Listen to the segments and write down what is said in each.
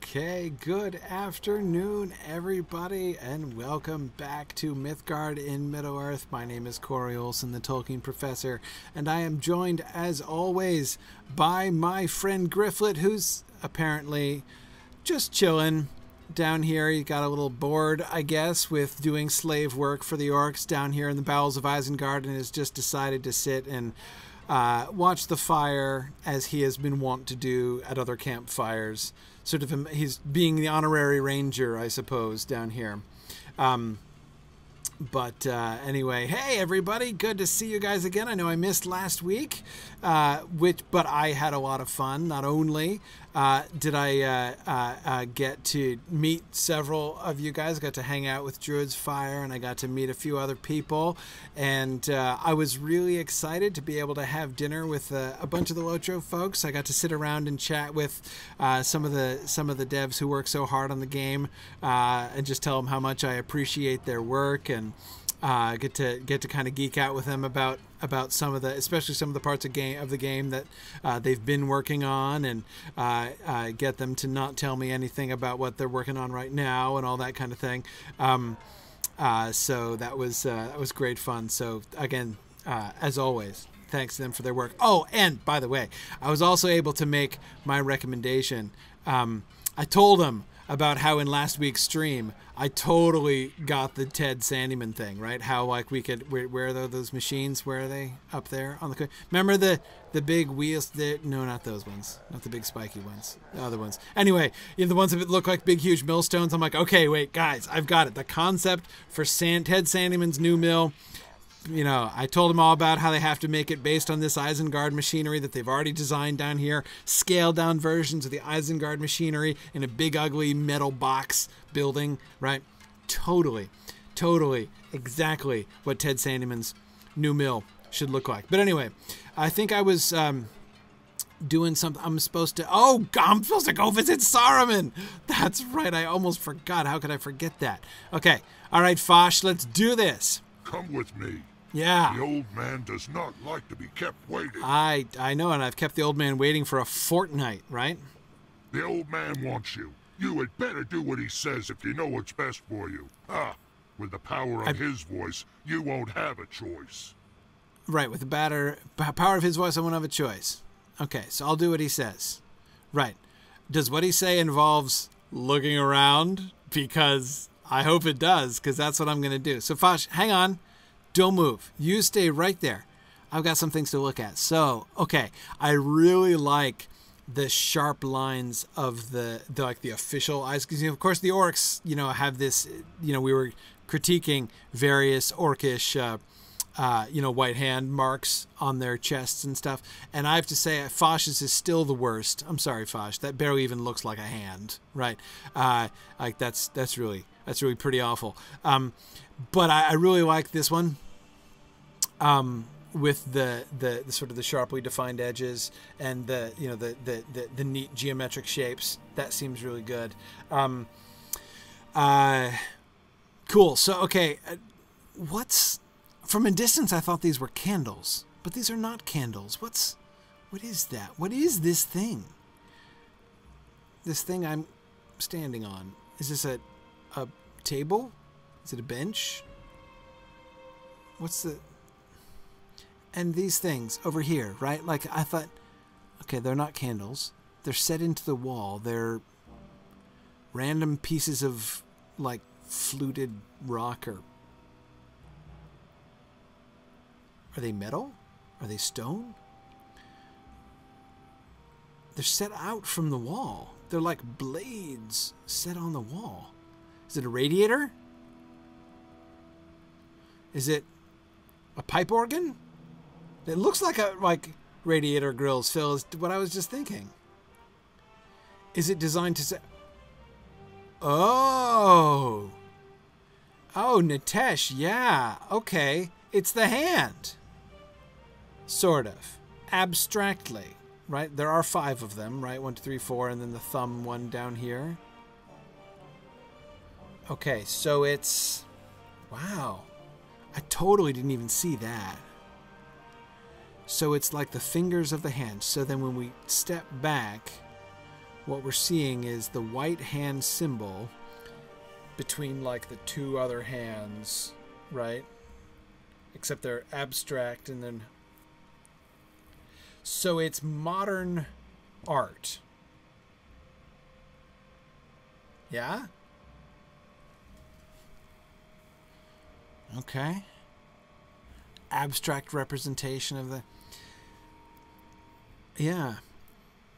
Okay, good afternoon, everybody, and welcome back to Mythgard in Middle-earth. My name is Corey Olsen, the Tolkien Professor, and I am joined, as always, by my friend Grifflet, who's apparently just chilling down here. He got a little bored, I guess, with doing slave work for the orcs down here in the bowels of Isengard, and has just decided to sit and watch the fire, as he has been wont to do at other campfires. Sort of, he's being the honorary ranger, I suppose, down here. Anyway, hey everybody, good to see you guys again. I know I missed last week, but I had a lot of fun. Not only did I get to meet several of you guys, I got to hang out with Druid's Fire, and I got to meet a few other people, and I was really excited to be able to have dinner with a bunch of the Lotro folks. I got to sit around and chat with some of the devs who work so hard on the game, and just tell them how much I appreciate their work, and get to kind of geek out with them about some of the, especially some of the parts of the game that they've been working on, and get them to not tell me anything about what they're working on right now and all that kind of thing. So that was great fun. So again, as always, thanks to them for their work. Oh, and by the way, I was also able to make my recommendation. I told them about how in last week's stream I totally got the Ted Sandyman thing, right? How like we could, where are those machines? Where are they? Up there on the, remember the big wheels? No, not those ones, not the big spiky ones, the other ones. Anyway, the ones that look like big huge millstones. I'm like, okay, wait, guys, I've got it. The concept for Ted Sandyman's new mill. I told them all about how they have to make it based on this Isengard machinery that they've already designed down here, scaled down versions of the Isengard machinery in a big ugly metal box building, right? Totally, exactly what Ted Sandyman's new mill should look like. But anyway, I think I was doing something. I'm supposed to go visit Saruman. That's right, I almost forgot. How could I forget that? Okay, all right, Fosh, let's do this. Come with me. Yeah. The old man does not like to be kept waiting. I know, and I've kept the old man waiting for a fortnight, right? The old man wants you. You had better do what he says if you know what's best for you. With the power of his voice, you won't have a choice. Right, with the power of his voice, I won't have a choice. Okay, so I'll do what he says. Right. Does what he say involves looking around? Because I hope it does, because that's what I'm going to do. So, Fosh, hang on. Don't move. You stay right there. I've got some things to look at. So, okay, I really like the sharp lines of the official eyes, because of course the orcs have this, we were critiquing various orcish white hand marks on their chests and stuff, and I have to say Fosh's is still the worst. I'm sorry, Fosh, that barely even looks like a hand, right? That's really pretty awful. But I really like this one, with the sort of the sharply defined edges and the neat geometric shapes. That seems really good. Cool. So okay, from a distance I thought these were candles, but these are not candles. What is that? What is this thing? This thing I'm standing on. Is this a table? Is it a bench? And these things over here, right? Like I thought, okay, they're not candles. They're set into the wall. They're random pieces of like fluted rock, or are they metal? Are they stone? They're set out from the wall. They're like blades set on the wall. Is it a radiator? Is it a pipe organ? It looks like radiator grills, Phil, is what I was just thinking. Is it designed to say... Oh, Nitesh, yeah, okay. It's the hand. Sort of. Abstractly, right? There are 5 of them, right? 1, 2, 3, 4, and then the thumb one down here. Okay, so it's... Wow. I totally didn't even see that. So it's like the fingers of the hand. So then when we step back, what we're seeing is the white hand symbol between like the two other hands, right? Except they're abstract, and then so it's modern art. Yeah? Okay. Abstract representation of the... Yeah.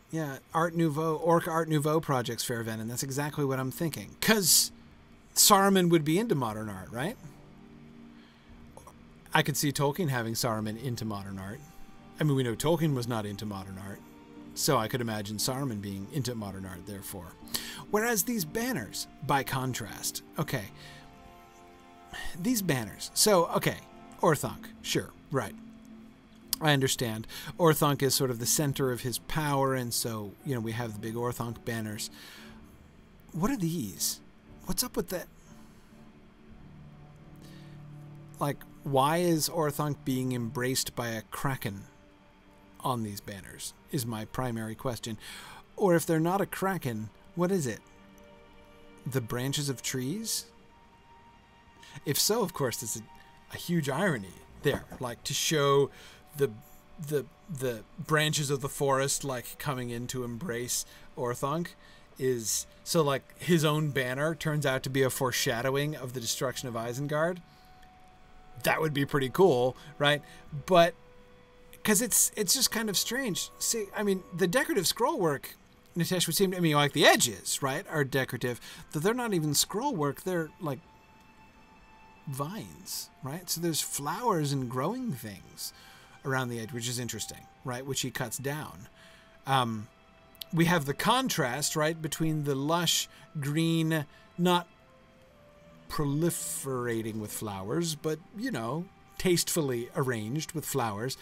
Yeah, Art Nouveau, Orc Art Nouveau projects, Fairvenin. That's exactly what I'm thinking. Because Saruman would be into modern art, right? I could see Tolkien having Saruman into modern art. I mean, we know Tolkien was not into modern art. So I could imagine Saruman being into modern art, therefore. Whereas these banners, by contrast, okay. These banners. So, okay, Orthanc, sure, right. I understand. Orthanc is sort of the center of his power, and so, you know, we have the big Orthanc banners. What are these? What's up with that? Like, why is Orthanc being embraced by a kraken on these banners, is my primary question. Or if they're not a kraken, what is it? The branches of trees? If so, of course, there's a huge irony there, like to show the branches of the forest like coming in to embrace Orthanc is so like his own banner turns out to be a foreshadowing of the destruction of Isengard. That would be pretty cool, right? But because it's just kind of strange. See, I mean, the decorative scroll work, Nitesh, would seem to me like the edges, right, are decorative. That they're not even scroll work; they're like vines, right? So there's flowers and growing things around the edge, which is interesting, right? Which he cuts down. We have the contrast, right, between the lush green, not proliferating with flowers, but, you know, tastefully arranged with flowers.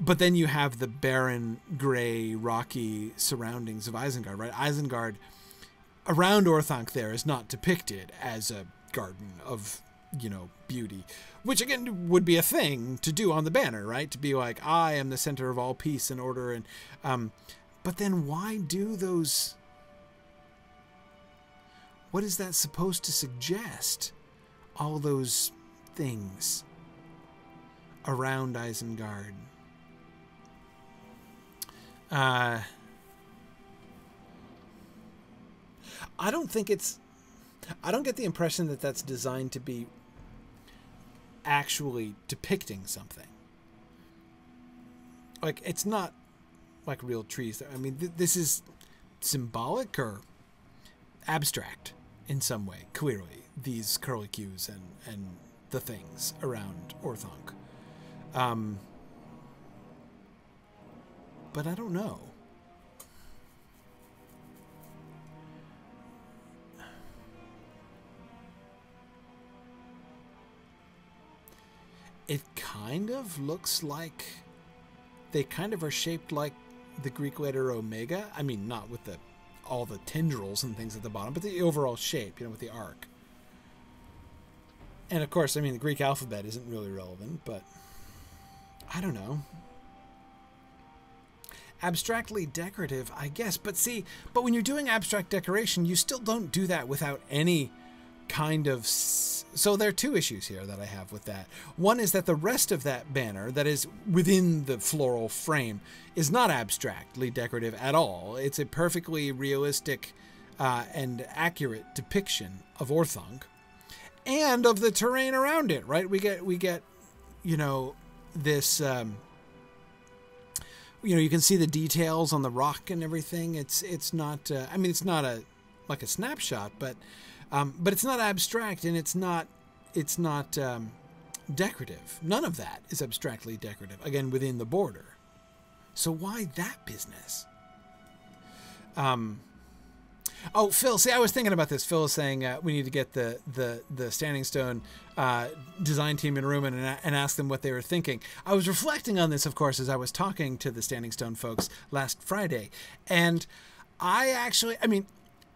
But then you have the barren, gray, rocky surroundings of Isengard, right? Isengard, around Orthanc there, is not depicted as a garden of, you know, beauty, which again would be a thing to do on the banner, right? To be like, I am the center of all peace and order. And but then why do those? What is that supposed to suggest? All those things around Isengard. I don't think it's... I don't get the impression that that's designed to be actually depicting something. Like, it's not like real trees. I mean, this is symbolic or abstract in some way, clearly, these curlicues and the things around Orthanc. But I don't know. It kind of looks like they kind of are shaped like the Greek letter omega. I mean, not with all the tendrils and things at the bottom, but the overall shape, you know, with the arc. And of course, I mean, the Greek alphabet isn't really relevant, but I don't know. Abstractly decorative, I guess. But see, but when you're doing abstract decoration, you still don't do that without any kind of... So there are two issues here that I have with that. One is that the rest of that banner that is within the floral frame is not abstractly decorative at all. It's a perfectly realistic and accurate depiction of Orthanc and of the terrain around it, right? We get, you know, this... you know, you can see the details on the rock and everything. It's not. I mean, it's not like a snapshot, but it's not abstract and it's not decorative. None of that is abstractly decorative. Again, within the border. So why that business? Oh, Phil, see, I was thinking about this. Phil is saying we need to get the Standing Stone design team in a room and ask them what they were thinking. I was reflecting on this, of course, as I was talking to the Standing Stone folks last Friday. And I mean,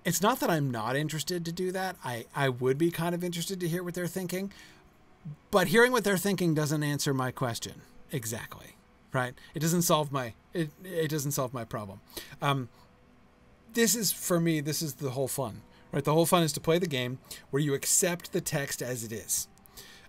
it's not that I'm not interested to do that. I would be kind of interested to hear what they're thinking. But hearing what they're thinking doesn't answer my question exactly, right? It doesn't solve my problem. this is, for me, this is the whole fun, right? The whole fun is to play the game where you accept the text as it is.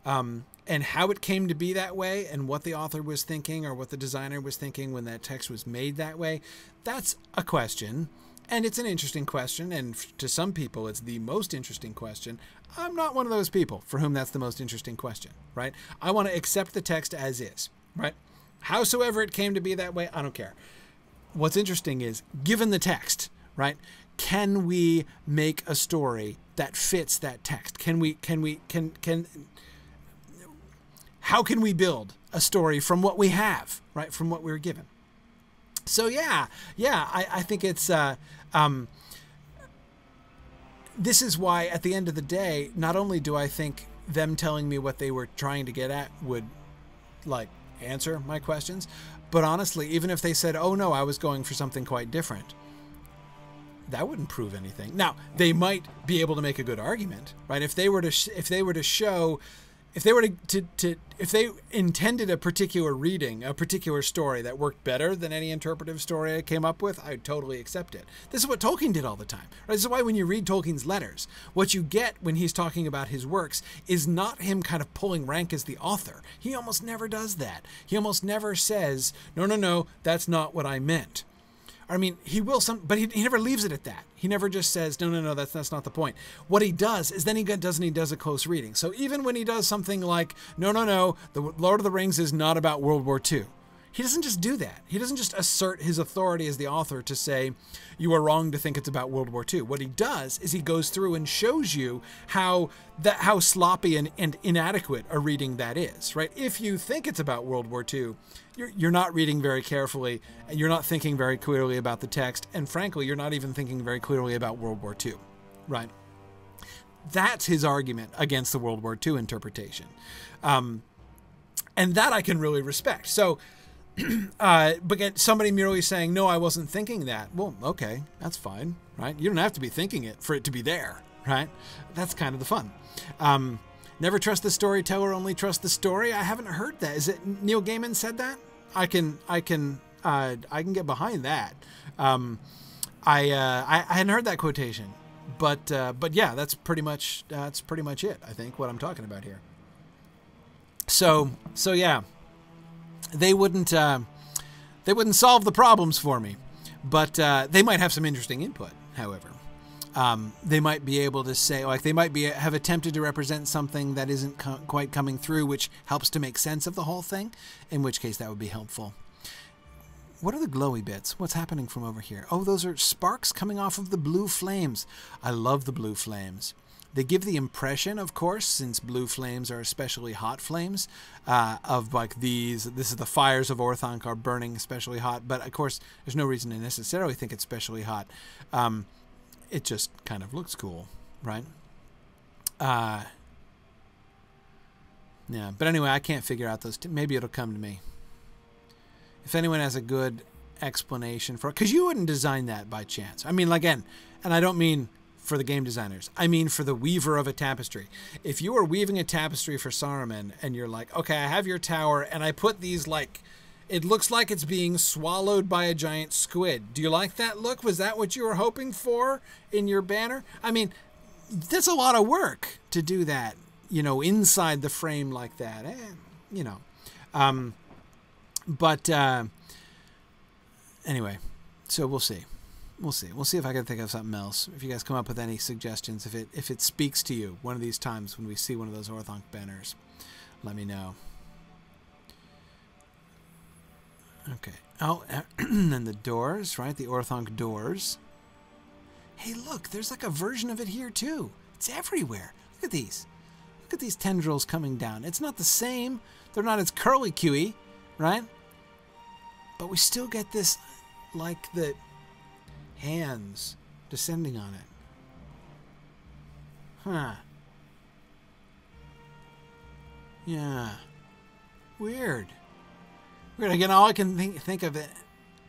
And how it came to be that way and what the author was thinking or what the designer was thinking when that text was made that way, that's a question. And it's an interesting question. And to some people, it's the most interesting question. I'm not one of those people for whom that's the most interesting question, right? I want to accept the text as is, right? Howsoever it came to be that way, I don't care. What's interesting is, given the text, right? Can we make a story that fits that text? How can we build a story from what we have, right? From what we're given. So I think it's, this is why at the end of the day, not only do I think them telling me what they were trying to get at would like answer my questions, but honestly, even if they said, oh no, I was going for something quite different, that wouldn't prove anything. Now, they might be able to make a good argument, right? If they were if they intended a particular reading, a particular story that worked better than any interpretive story I came up with, I'd totally accept it. This is what Tolkien did all the time. Right? This is why when you read Tolkien's letters, what you get when he's talking about his works is not him kind of pulling rank as the author. He almost never does that. He almost never says, no, that's not what I meant. I mean, he will but he never leaves it at that. He never just says, no, that's not the point. What he does is then he does a close reading. So even when he does something like, no, the Lord of the Rings is not about World War II. He doesn't just do that. He doesn't just assert his authority as the author to say, you are wrong to think it's about World War II. What he does is he goes through and shows you how sloppy and inadequate a reading that is, right? If you think it's about World War II, you're not reading very carefully, and you're not thinking very clearly about the text, and frankly, you're not even thinking very clearly about World War II, right? That's his argument against the World War II interpretation. And that I can really respect. So, but somebody merely saying, no, I wasn't thinking that. Well, okay, that's fine, right? You don't have to be thinking it for it to be there, right? That's kind of the fun. Never trust the storyteller, only trust the story. I haven't heard that. Is it Neil Gaiman said that? I can get behind that. I hadn't heard that quotation, but yeah, that's pretty much it. I think what I'm talking about here. So yeah, they wouldn't solve the problems for me, but they might have some interesting input. However, they might be able to say, like, they might have attempted to represent something that isn't quite coming through, which helps to make sense of the whole thing, in which case that would be helpful. What are the glowy bits? What's happening from over here? Oh, those are sparks coming off of the blue flames. I love the blue flames. They give the impression, of course, since blue flames are especially hot flames, of like this is the fires of Orthanc are burning especially hot, but of course there's no reason to necessarily think it's especially hot. It just kind of looks cool, right? Yeah, but anyway, I can't figure out those. Maybe it'll come to me. If anyone has a good explanation for it, because you wouldn't design that by chance. I mean, again, and I don't mean for the game designers. I mean for the weaver of a tapestry. If you are weaving a tapestry for Saruman and you're like, okay, I have your tower and I put these like, it looks like it's being swallowed by a giant squid. Do you like that look? Was that what you were hoping for in your banner? I mean, that's a lot of work to do that, you know, inside the frame like that. You know. Anyway, so we'll see. We'll see if I can think of something else. If you guys come up with any suggestions, if it speaks to you one of these times when we see one of those Orthanc banners, let me know. Okay. Oh, and the doors, right? The Orthanc doors. Hey, look, there's like a version of it here too. It's everywhere. Look at these. Look at these tendrils coming down. It's not the same. They're not as curly-cuey, right? But we still get this, like the hands descending on it. Huh. Yeah. Weird. Again, all I can think of it,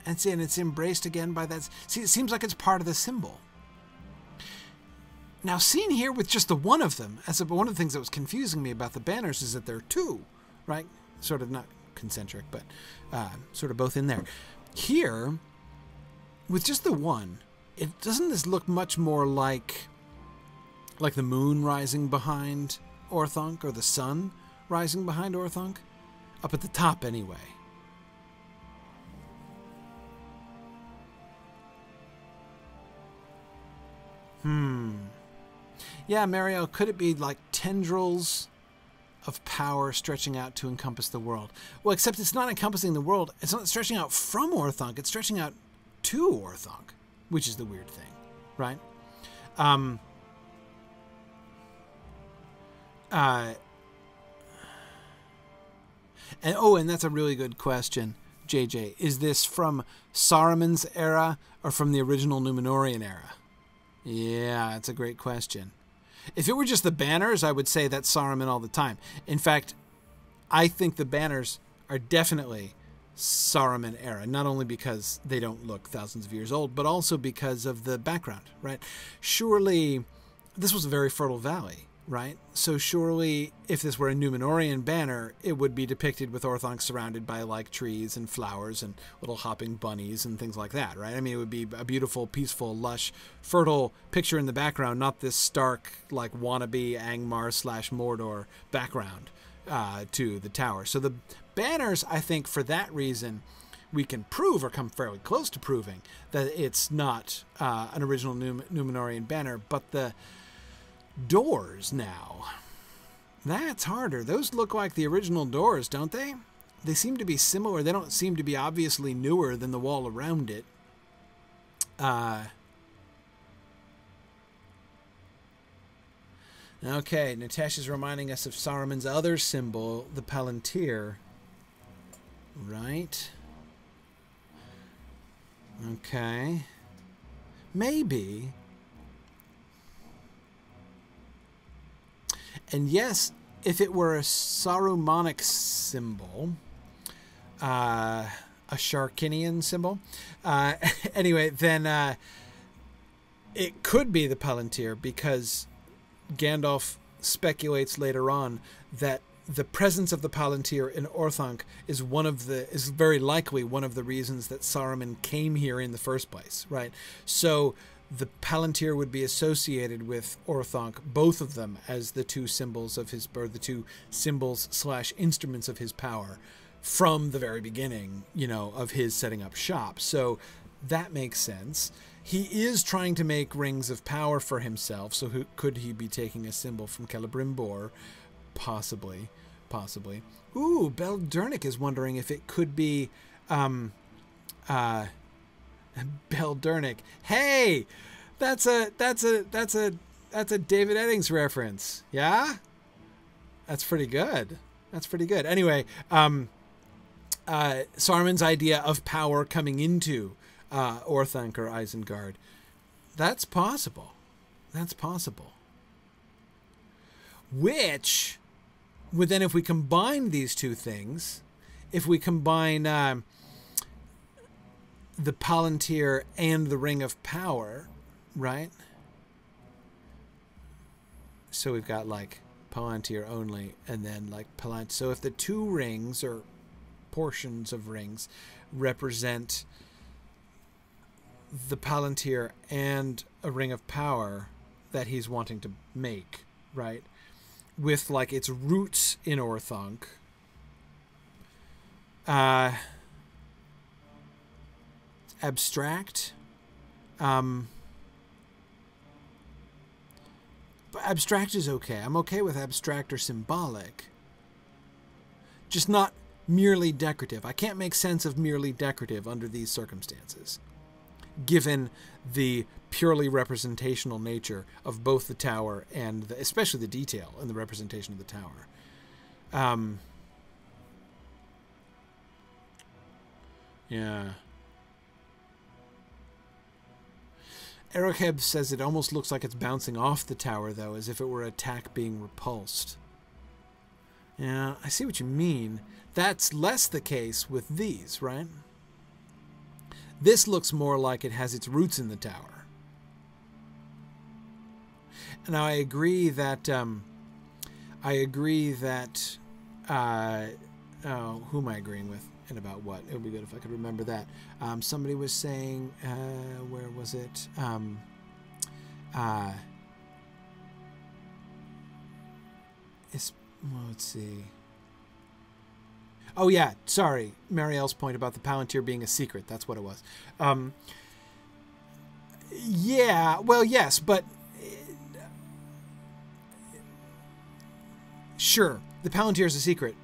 and it's embraced again by that. See, it seems like it's part of the symbol. Now, seen here with just the one of them, one of the things that was confusing me about the banners is that there are two, right? Sort of not concentric, but sort of both in there. Here, with just the one, doesn't this look much more like the moon rising behind Orthanc, or the sun rising behind Orthanc? Up at the top, anyway. Yeah, Mario, could it be like tendrils of power stretching out to encompass the world? Well, except it's not encompassing the world. It's not stretching out from Orthanc. It's stretching out to Orthanc, which is the weird thing, right? And that's a really good question, JJ. Is this from Saruman's era or from the original Númenórean era? Yeah, that's a great question. If it were just the banners, I would say that's Saruman all the time. In fact, I think the banners are definitely Saruman era, not only because they don't look thousands of years old, but also because of the background, right? Surely, this was a very fertile valley, right? So surely, if this were a Númenórean banner, it would be depicted with Orthanc surrounded by like trees and flowers and little hopping bunnies and things like that, right? I mean, it would be a beautiful, peaceful, lush, fertile picture in the background, not this stark, like wannabe Angmar / Mordor background to the tower. So the banners, I think, for that reason, we can prove, or come fairly close to proving, that it's not an original Númenórean banner, but the doors now, that's harder. Those look like the original doors, don't they? They seem to be similar. They don't seem to be obviously newer than the wall around it. Okay, Natasha's reminding us of Saruman's other symbol, the Palantir. Right. Okay. Maybe. And yes, if it were a Sarumanic symbol, a Sharkinian symbol, anyway, then it could be the Palantir, because Gandalf speculates later on that the presence of the Palantir in Orthanc is very likely one of the reasons that Saruman came here in the first place, right? So the Palantir would be associated with Orthanc, both of them as the two symbols of his, or the two symbols / instruments of his power from the very beginning, of his setting up shop. So that makes sense. He is trying to make rings of power for himself, so could he be taking a symbol from Celebrimbor? Possibly. Ooh, Beldurnick is wondering if it could be Beldurnick. Hey, that's a David Eddings reference. Yeah, that's pretty good. Anyway, Saruman's idea of power coming into Orthanc or Isengard. That's possible. Which would then, if we combine these two things, if we combine the Palantir and the Ring of Power, right? So we've got like Palantir only, and then like Palantir. So if the two rings or portions of rings represent the Palantir and a Ring of Power that he's wanting to make, right? With like its roots in Orthanc, abstract. But abstract is okay. I'm okay with abstract or symbolic. Just not merely decorative. I can't make sense of merely decorative under these circumstances, given the purely representational nature of both the tower and especially the detail in the representation of the tower. Yeah. Erokheb says it almost looks like it's bouncing off the tower, though, as if it were attack being repulsed. Yeah, I see what you mean. That's less the case with these, right? This looks more like it has its roots in the tower. Now, I agree that, who am I agreeing with? and about what. It would be good if I could remember that. Somebody was saying, where was it? Well, let's see. Oh, yeah, sorry. Marielle's point about the Palantir being a secret. That's what it was. Yeah, well, yes, but... sure, the Palantir is a secret,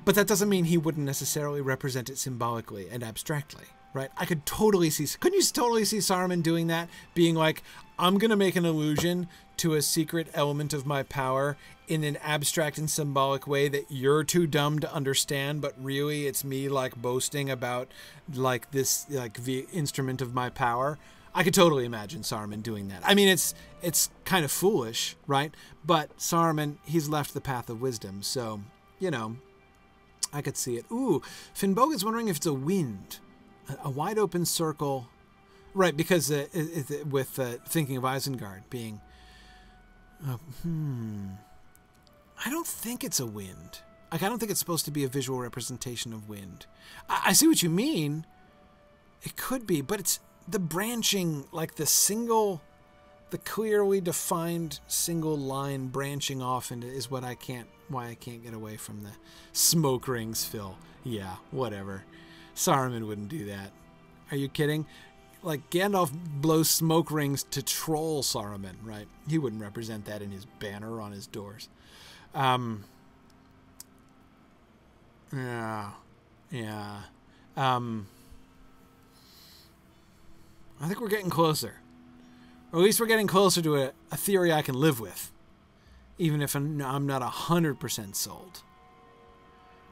but that doesn't mean he wouldn't necessarily represent it symbolically and abstractly, right? I could totally see... couldn't you totally see Saruman doing that? Being like, I'm going to make an allusion to a secret element of my power in an abstract and symbolic way that you're too dumb to understand, but really it's me, like, boasting about, like, this, like, the instrument of my power. I could totally imagine Saruman doing that. I mean, it's kind of foolish, right? But Saruman, he's left the path of wisdom, so, you know, I could see it. Ooh, Finnbog is wondering if it's a wind. A wide open circle. Right, because with thinking of Isengard being... I don't think it's a wind. Like, I don't think it's supposed to be a visual representation of wind. I see what you mean. It could be, but it's the branching, like the clearly defined single line branching off into is why I can't get away from the smoke rings, Phil. Yeah, whatever. Saruman wouldn't do that. Are you kidding? Like, Gandalf blows smoke rings to troll Saruman, right? He wouldn't represent that in his banner on his doors. Yeah. I think we're getting closer. Or at least we're getting closer to a theory I can live with. Even if I'm not 100% sold.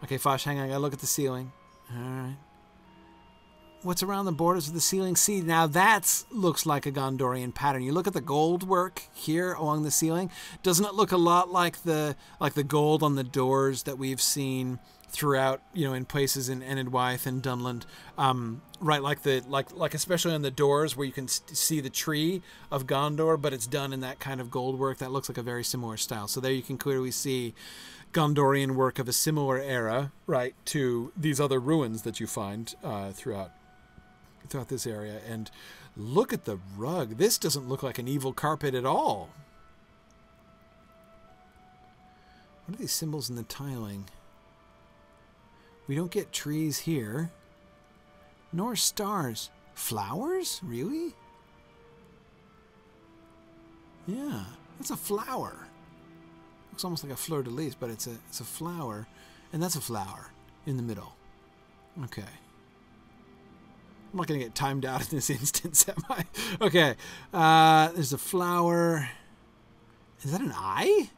Okay, Fosh, hang on. I gotta look at the ceiling. Alright. What's around the borders of the ceiling? See, now that looks like a Gondorian pattern. You look at the gold work here along the ceiling. Doesn't it look a lot like the gold on the doors that we've seen throughout, you know, in places in Enedwythe and Dunland? Right, like especially on the doors where you can see the tree of Gondor, but it's done in that kind of gold work. That looks like a very similar style. So there you can clearly see Gondorian work of a similar era, right, to these other ruins that you find throughout this area. And look at the rug. This doesn't look like an evil carpet at all. What are these symbols in the tiling? We don't get trees here. Nor stars. Flowers? Really? Yeah, that's a flower. Looks almost like a fleur-de-lis, but it's a flower. And that's a flower in the middle. Okay. I'm not going to get timed out in this instance, am I? Okay. There's a flower. Is that an eye?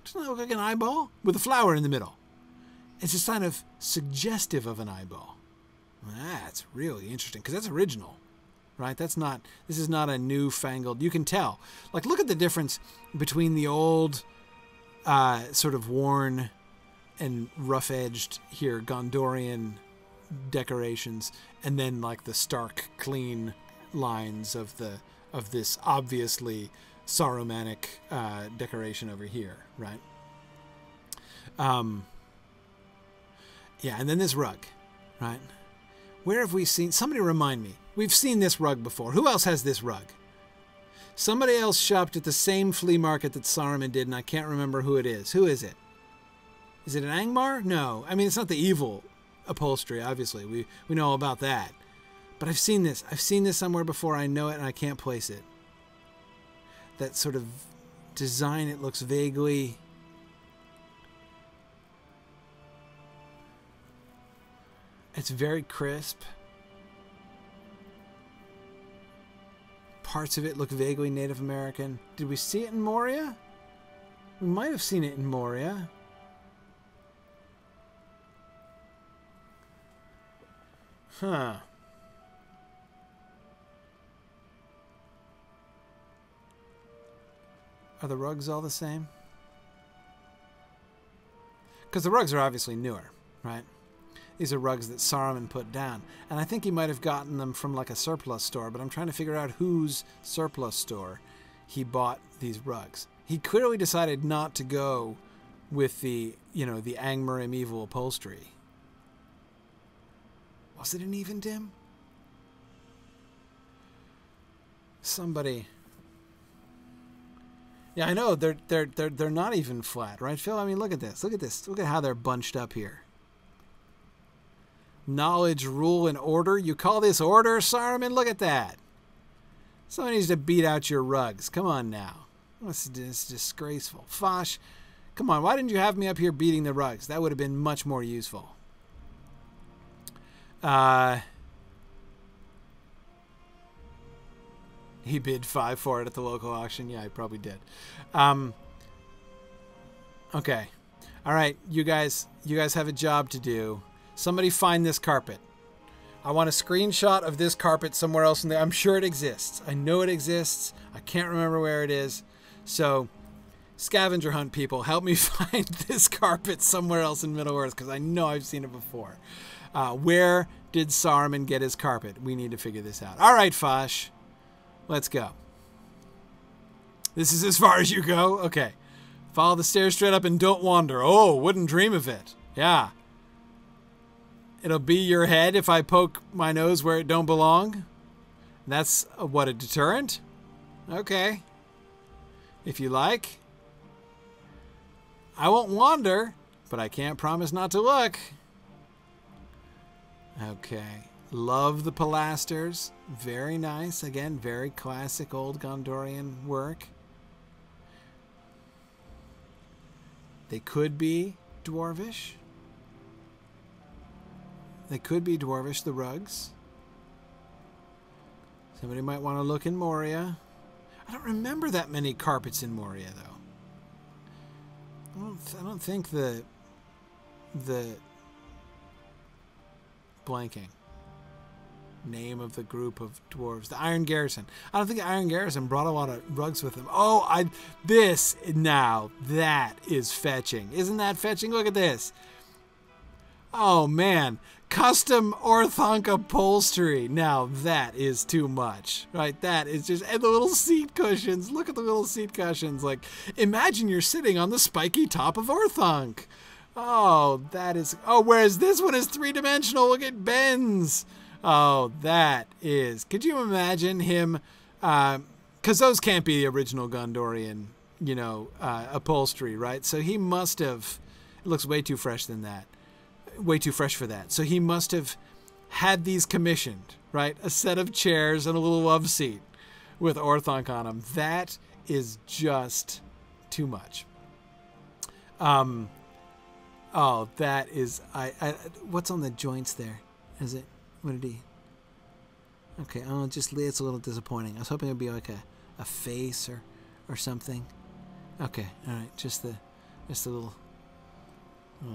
Doesn't that look like an eyeball? With a flower in the middle. It's just kind of suggestive of an eyeball. That's really interesting, because that's original. Right? This is not a newfangled, you can tell. Like, look at the difference between the old, sort of worn and rough-edged here Gondorian decorations, and then like the stark, clean lines of this obviously Sarumanic decoration over here, right? Yeah, and then this rug, right? Where have we seen... Somebody remind me. We've seen this rug before. Who else has this rug? Somebody else shopped at the same flea market that Saruman did, and I can't remember who it is. Who is it? Is it an Angmar? No. I mean, it's not the evil upholstery, obviously. We know all about that. But I've seen this. I've seen this somewhere before. I know it, and I can't place it. That sort of design, it looks vaguely... It's very crisp. Parts of it look vaguely Native American. Did we see it in Moria? We might have seen it in Moria. Huh. Are the rugs all the same? Because the rugs are obviously newer, right? These are rugs that Saruman put down. And I think he might have gotten them from like a surplus store, but I'm trying to figure out whose surplus store he bought these rugs. He clearly decided not to go with the, you know, the Angmarim evil upholstery. Was it an even dim? Somebody. Yeah, I know they're not even flat, right, Phil? I mean, look at this. Look at this. Look at how they're bunched up here. Knowledge, rule, and order. You call this order, Saruman? Look at that. Somebody needs to beat out your rugs. Come on now. This is disgraceful. Fosh, come on. Why didn't you have me up here beating the rugs? That would have been much more useful. He bid 5 for it at the local auction. Yeah, he probably did. Okay. All right, you guys have a job to do. Somebody find this carpet. I want a screenshot of this carpet somewhere else in there. I'm sure it exists. I know it exists. I can't remember where it is. So, scavenger hunt people, help me find this carpet somewhere else in Middle-earth, because I know I've seen it before. Where did Saruman get his carpet? We need to figure this out. All right, Fosh. Let's go. This is as far as you go? Okay. Follow the stairs straight up and don't wander. Oh, wouldn't dream of it. Yeah. It'll be your head if I poke my nose where it don't belong. That's, what, a deterrent? Okay. If you like. I won't wander, but I can't promise not to look. Okay. Love the pilasters. Very nice. Again, very classic old Gondorian work. They could be dwarvish. They could be dwarvish, the rugs. Somebody might want to look in Moria. I don't remember that many carpets in Moria, though. I don't think the blanking name of the group of dwarves, the Iron Garrison. I don't think the Iron Garrison brought a lot of rugs with them. Oh, that is fetching. Isn't that fetching? Look at this. Oh man, custom Orthanc upholstery. Now that is too much, right? That is just, and the little seat cushions. Look at the little seat cushions. Like, imagine you're sitting on the spiky top of Orthanc. Oh, that is, oh, whereas this one is 3-dimensional. Look at Ben's. Oh, that is, could you imagine him, because those can't be the original Gondorian, you know, upholstery, right? So he must have, it looks way too fresh than that. Way too fresh for that. So he must have had these commissioned, right? A set of chairs and a little love seat with Orthanc on them. That is just too much. Oh, that is, what's on the joints there? Is it, what did he? Okay, oh, just, it's a little disappointing. I was hoping it would be like a face or something. Okay, all right, just a little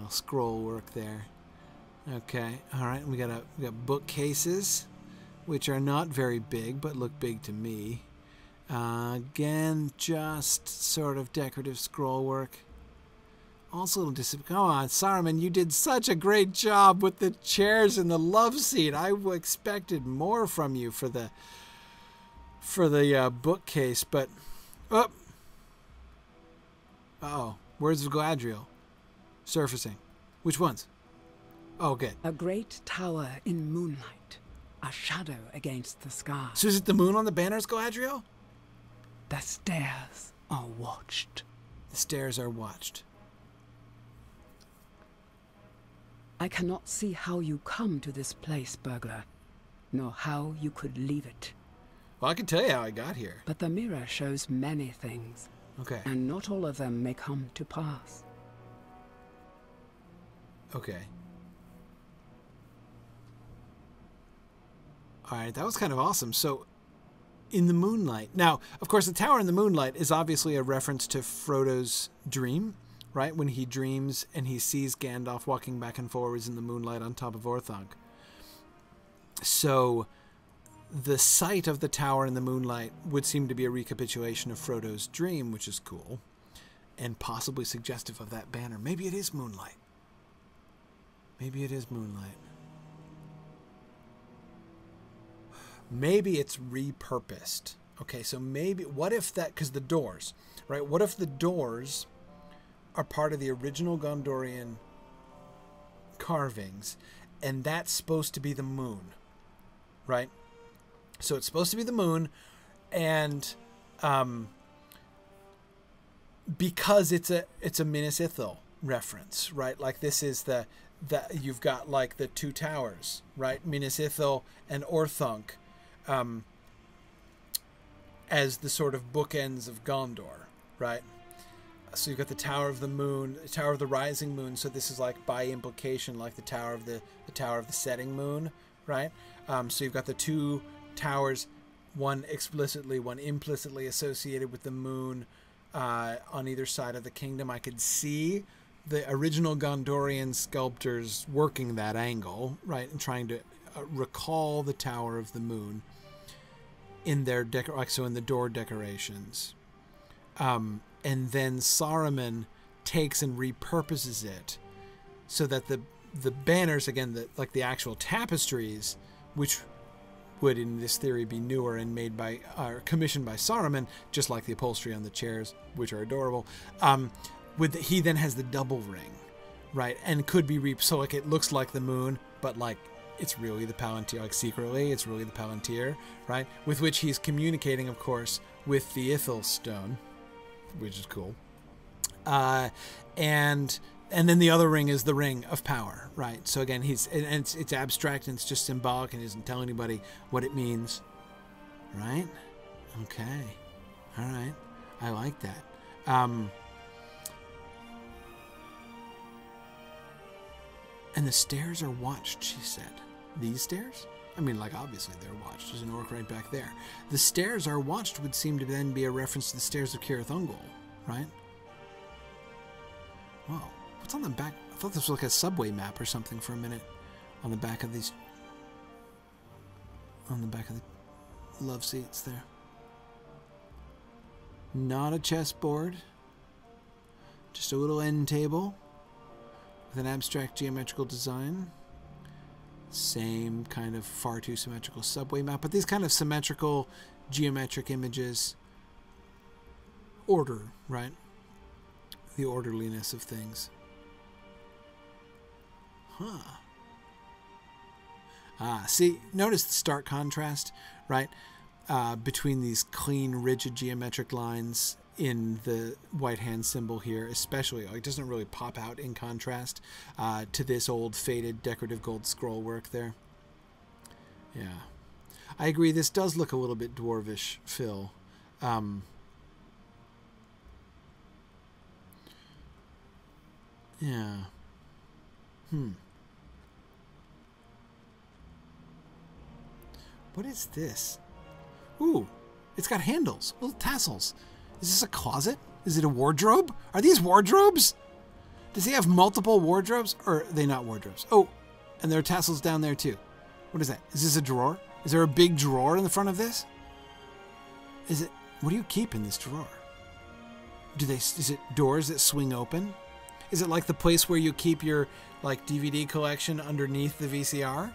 scroll work there. Okay, all right. We got bookcases, which are not very big, but look big to me. Again, just sort of decorative scroll work. Also a little disappointing. Come on, Saruman, you did such a great job with the chairs and the love seat. I expected more from you for the bookcase, but uh-oh, words of Galadriel surfacing. Which ones? Oh, good. A great tower in moonlight, a shadow against the sky. So is it the moon on the banners, Galadriel? The stairs are watched. The stairs are watched. I cannot see how you come to this place, burglar, nor how you could leave it. Well, I can tell you how I got here. But the mirror shows many things. Okay. And not all of them may come to pass. Okay. All right, that was kind of awesome. So, in the moonlight. Now, of course, the tower in the moonlight is obviously a reference to Frodo's dream, right? When he dreams and he sees Gandalf walking back and forwards in the moonlight on top of Orthanc. So, the sight of the tower in the moonlight would seem to be a recapitulation of Frodo's dream, which is cool, and possibly suggestive of that banner. Maybe it is moonlight. Maybe it is moonlight. Maybe it's repurposed. Okay, so maybe, what if that, because the doors, right? What if the doors are part of the original Gondorian carvings, and that's supposed to be the moon, right? So it's supposed to be the moon, and because it's a Minas Ithil reference, right? Like this is the you've got like the two towers, right? Minas Ithil and Orthanc, as the sort of bookends of Gondor, right? So you've got the Tower of the Moon, the Tower of the Rising Moon. So this is like by implication, like the Tower of the Setting Moon, right? So you've got the two towers, one explicitly, one implicitly associated with the moon, on either side of the kingdom. I could see the original Gondorian sculptors working that angle, right, and trying to recall the Tower of the Moon in their in the door decorations. And then Saruman takes and repurposes it so that the banners, again, the actual tapestries, which would in this theory be newer and made by commissioned by Saruman, just like the upholstery on the chairs, which are adorable. He then has the double ring, right, and could be so like it looks like the moon, but like it's really the Palantir, like secretly it's really the Palantir, right, with which he's communicating, of course, with the Ithil stone, which is cool. And then the other ring is the ring of power, right? So again, it's abstract and it's just symbolic and he doesn't tell anybody what it means, right? Okay, all right, I like that. And the stairs are watched, she said. These stairs? I mean, like, obviously they're watched. There's an orc right back there. The stairs are watched would seem to then be a reference to the stairs of Cirith Ungol, right? Whoa. What's on the back? I thought this was like a subway map or something for a minute. On the back of these... On the back of the love seats there. Not a chessboard. Just a little end table with an abstract geometrical design. Same kind of far too symmetrical subway map, but these kind of symmetrical geometric images. Order, right? The orderliness of things. Huh. See, notice the stark contrast, right? Between these clean, rigid geometric lines in the white hand symbol here, especially. It doesn't really pop out in contrast to this old faded decorative gold scroll work there. Yeah. I agree, this does look a little bit dwarvish, Phil. Yeah. What is this? Ooh, it's got handles, little tassels. Is this a closet? Is it a wardrobe? Are these wardrobes? Does he have multiple wardrobes? Or are they not wardrobes? Oh, and there are tassels down there too. What is that? Is this a drawer? Is there a big drawer in the front of this? Is it... What do you keep in this drawer? Is it doors that swing open? Is it like the place where you keep your like DVD collection underneath the VCR?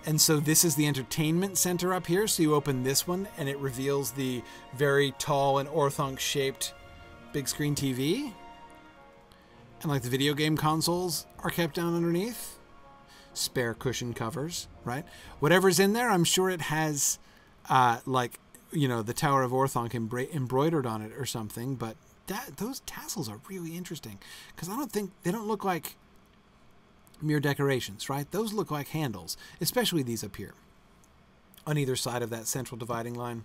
And so this is the entertainment center up here. So you open this one and it reveals the very tall and Orthanc shaped big screen TV. And like the video game consoles are kept down underneath. Spare cushion covers, right? Whatever's in there, I'm sure it has like, you know, the Tower of Orthanc embroidered on it or something. But those tassels are really interesting because they don't look like mere decorations, right? Those look like handles, especially these up here on either side of that central dividing line.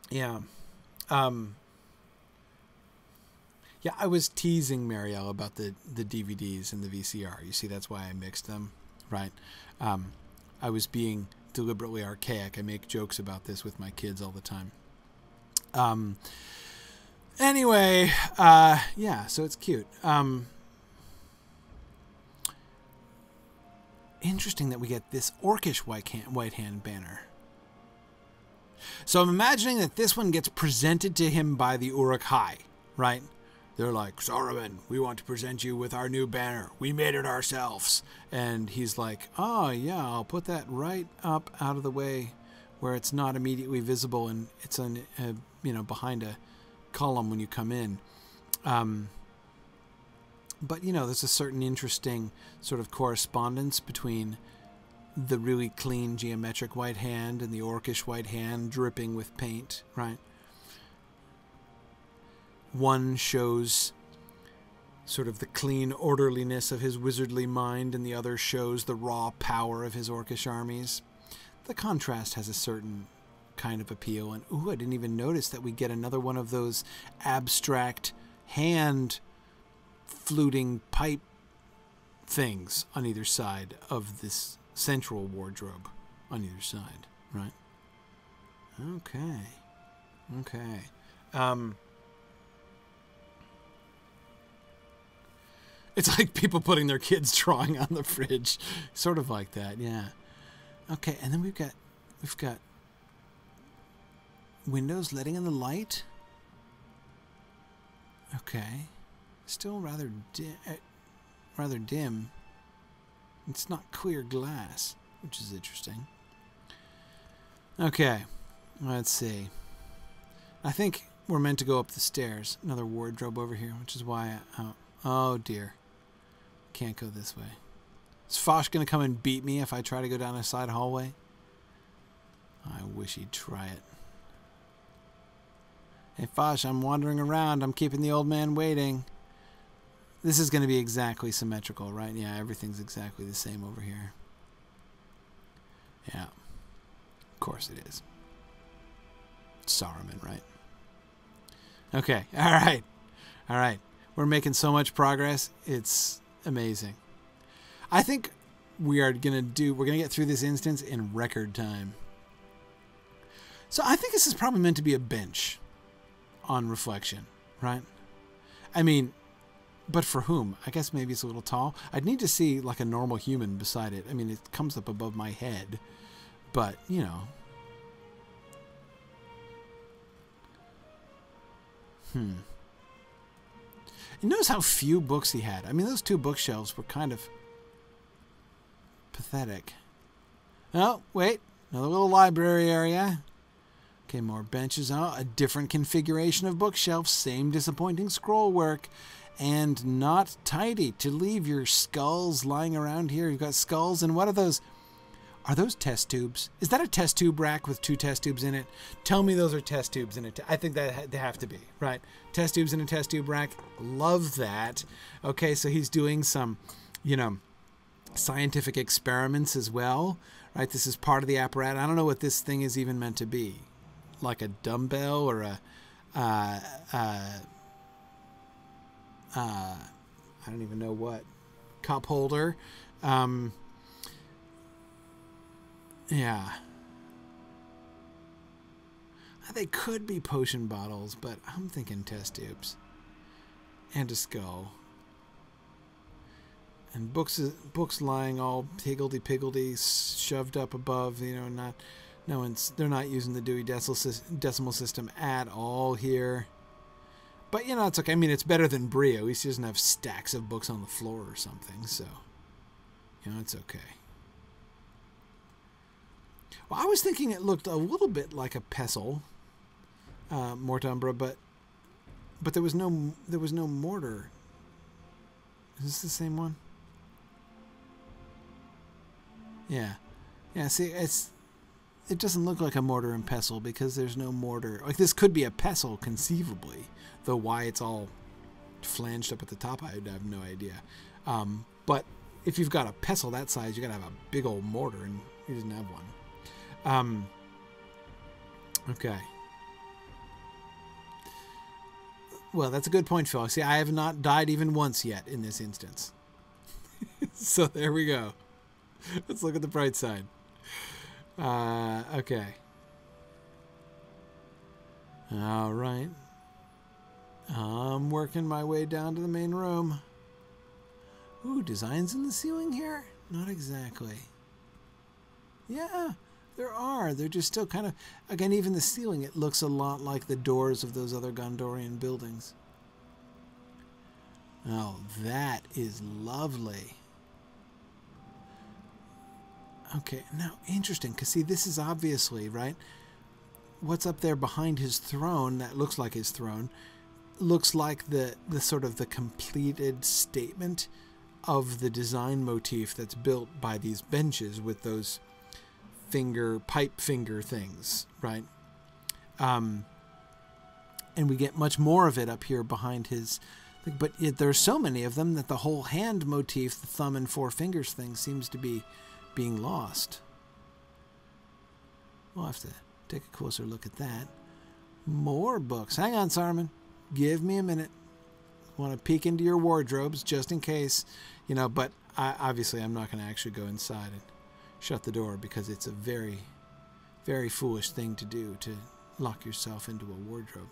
Yeah. Yeah, I was teasing Marielle about the DVDs and the VCR. You see, that's why I mixed them, right? I was being deliberately archaic. I make jokes about this with my kids all the time. Anyway, yeah, so it's cute. Interesting that we get this orcish white hand banner. So I'm imagining that this one gets presented to him by the Uruk-hai, right? They're like, Saruman, we want to present you with our new banner. We made it ourselves. And he's like, oh, yeah, I'll put that right up out of the way where it's not immediately visible and it's on, you know, behind a column when you come in. But, you know, there's a certain interesting sort of correspondence between the really clean geometric white hand and the orcish white hand dripping with paint, right? One shows sort of the clean orderliness of his wizardly mind, and the other shows the raw power of his orcish armies. The contrast has a certain kind of appeal. And, ooh, I didn't even notice that we get another one of those abstract hand fluting pipe things on either side of this central wardrobe on either side, right? Okay. It's like people putting their kids' drawing on the fridge. Sort of like that, yeah. Okay, and then we've got windows letting in the light. Okay. Still rather dim. It's not clear glass, which is interesting. Okay, let's see. I think we're meant to go up the stairs. Another wardrobe over here, which is why oh dear. Can't go this way. Is Fosh going to come and beat me if I try to go down a side hallway? I wish he'd try it. Hey Fosh, I'm wandering around. I'm keeping the old man waiting. This is going to be exactly symmetrical, right? Yeah, everything's exactly the same over here. Yeah. Of course it is. Saruman, right? Okay. All right. We're making so much progress. It's amazing. I think we're going to get through this instance in record time. So I think this is probably meant to be a bench on reflection, right? I mean, but for whom? I guess maybe it's a little tall. I'd need to see like a normal human beside it. I mean, it comes up above my head, but you know. You notice how few books he had. I mean, those two bookshelves were kind of pathetic. Oh, wait. Another little library area. Okay, more benches. Oh, a different configuration of bookshelves. Same disappointing scroll work. And not tidy to leave your skulls lying around here. You've got skulls, and what are those? Are those test tubes? Is that a test tube rack with 2 test tubes in it? Tell me those are test tubes in it. I think that they have to be, right? Test tubes in a test tube rack. Love that. Okay, so he's doing some, you know, scientific experiments as well, right? This is part of the apparatus. I don't know what this thing is even meant to be. Like a dumbbell or a I don't even know what. Cup holder. Yeah. They could be potion bottles, but I'm thinking test tubes. And a skull. And books lying all higgledy-piggledy, shoved up above, you know, they're not using the Dewey Decimal System at all here. But, you know, it's okay. I mean, it's better than Brie. At least he doesn't have stacks of books on the floor or something, so, you know, it's okay. Well, I was thinking it looked a little bit like a pestle, Mortumbra, but there was no mortar. Is this the same one? Yeah. See, it doesn't look like a mortar and pestle because there's no mortar. Like, this could be a pestle conceivably, though why it's all flanged up at the top, I have no idea. But if you've got a pestle that size, you gotta have a big old mortar, and he doesn't have one. Okay. Well, that's a good point, Phil. See, I have not died even once yet in this instance. So there we go. Let's look at the bright side. Okay. All right. I'm working my way down to the main room. Ooh, designs in the ceiling here? Not exactly. Yeah. There are. They're just still kind of... Again, even the ceiling, it looks a lot like the doors of those other Gondorian buildings. Oh, that is lovely. Okay, now, interesting, because see, this is obviously, right? what's up there behind his throne, that looks like his throne, looks like the sort of the completed statement of the design motif that's built by these benches with those pipe finger things, right? And we get much more of it up here behind his, but there's so many of them that the whole hand motif, the thumb and four fingers thing, seems to be being lost. We'll have to take a closer look at that. More books. Hang on, Saruman. Give me a minute. Want to peek into your wardrobes just in case, but obviously I'm not going to actually go inside and shut the door because it's a very, very foolish thing to do, to lock yourself into a wardrobe.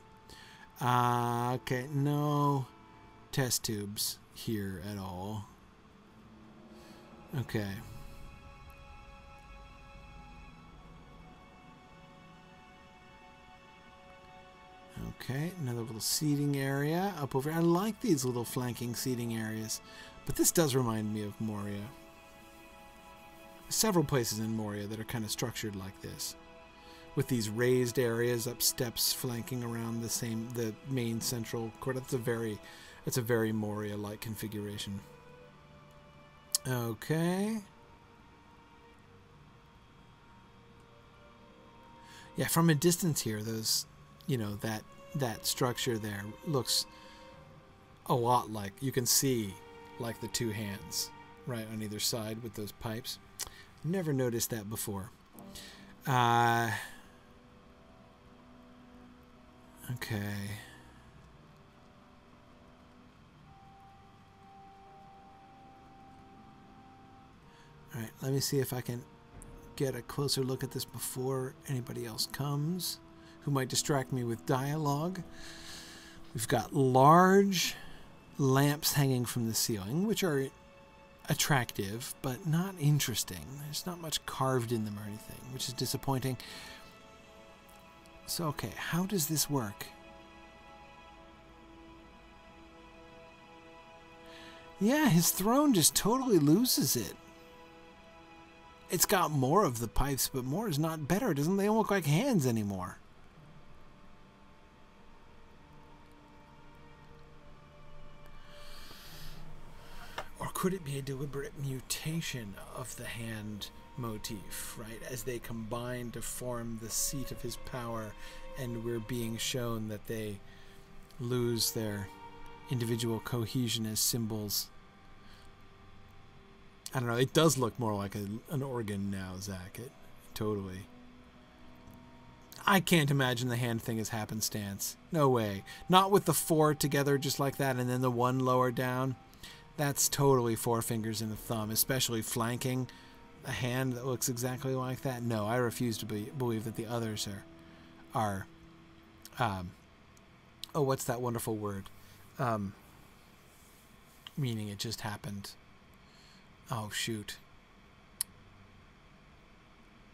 Okay, no test tubes here at all. Okay. Okay, another little seating area up over here. I like these little flanking seating areas, but this does remind me of Moria. Several places in Moria that are kind of structured like this, with these raised areas up steps flanking around the main central court. That's a very Moria-like configuration. Okay. Yeah, from a distance here, those, that structure there looks a lot like, you can see like the two hands right on either side with those pipes. Never noticed that before. Okay. All right, let me see if I can get a closer look at this before anybody else comes who might distract me with dialogue. We've got large lamps hanging from the ceiling, which are attractive, but not interesting. There's not much carved in them or anything, which is disappointing. So, okay, how does this work? Yeah, his throne just totally loses it. It's got more of the pipes, but more is not better. They don't look like hands anymore. Or could it be a deliberate mutation of the hand motif, right? As they combine to form the seat of his power, and we're being shown that they lose their individual cohesion as symbols. I don't know, it does look more like an organ now, Zach. Totally. I can't imagine the hand thing is happenstance. No way. Not with the four together just like that and then the one lower down. That's totally four fingers and a thumb, especially flanking a hand that looks exactly like that. No, I refuse to believe that the others are what's that wonderful word? Meaning it just happened. Oh, shoot.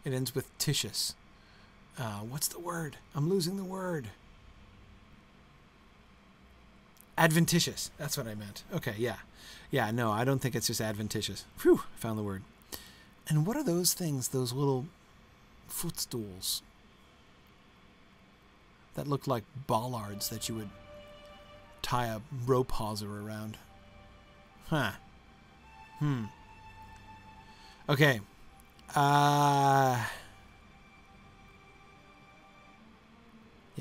It ends with titious. What's the word? I'm losing the word. Adventitious. That's what I meant. Okay, yeah. Yeah, no, I don't think it's just adventitious. Phew, I found the word. And what are those things, those little footstools that look like bollards that you would tie a rope hawser around? Huh. Okay. Yeah,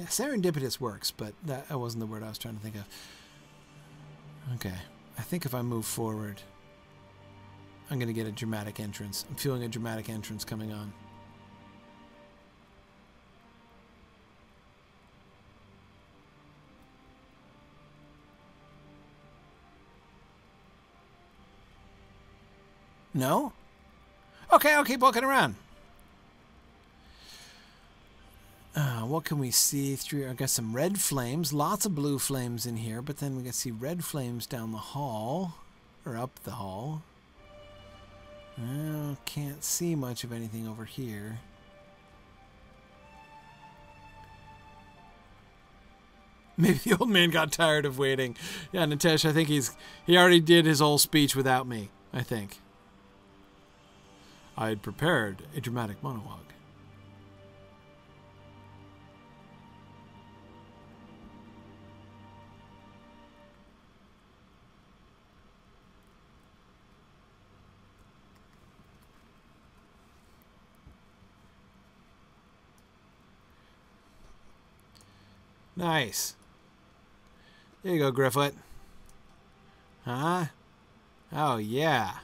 serendipitous works, but that wasn't the word I was trying to think of. Okay. I think if I move forward, I'm going to get a dramatic entrance. I'm feeling a dramatic entrance coming on. No? Okay, I'll keep walking around. What can we see through? I got some red flames, lots of blue flames in here, but then we can see red flames down the hall, or up the hall. Can't see much of anything over here. Maybe the old man got tired of waiting. Yeah, Nitesh, I think he already did his whole speech without me, I think. I had prepared a dramatic monologue. Nice. There you go, Grifflet. Huh? Oh, yeah.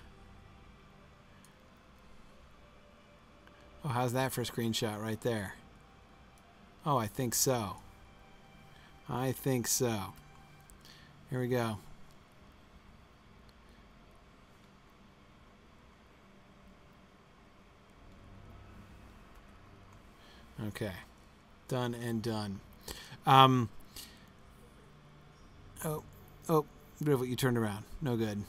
Oh, how's that for a screenshot right there? Oh, I think so. I think so. Here we go. Okay. Done and done. Oh, Grifflet, you turned around. No good.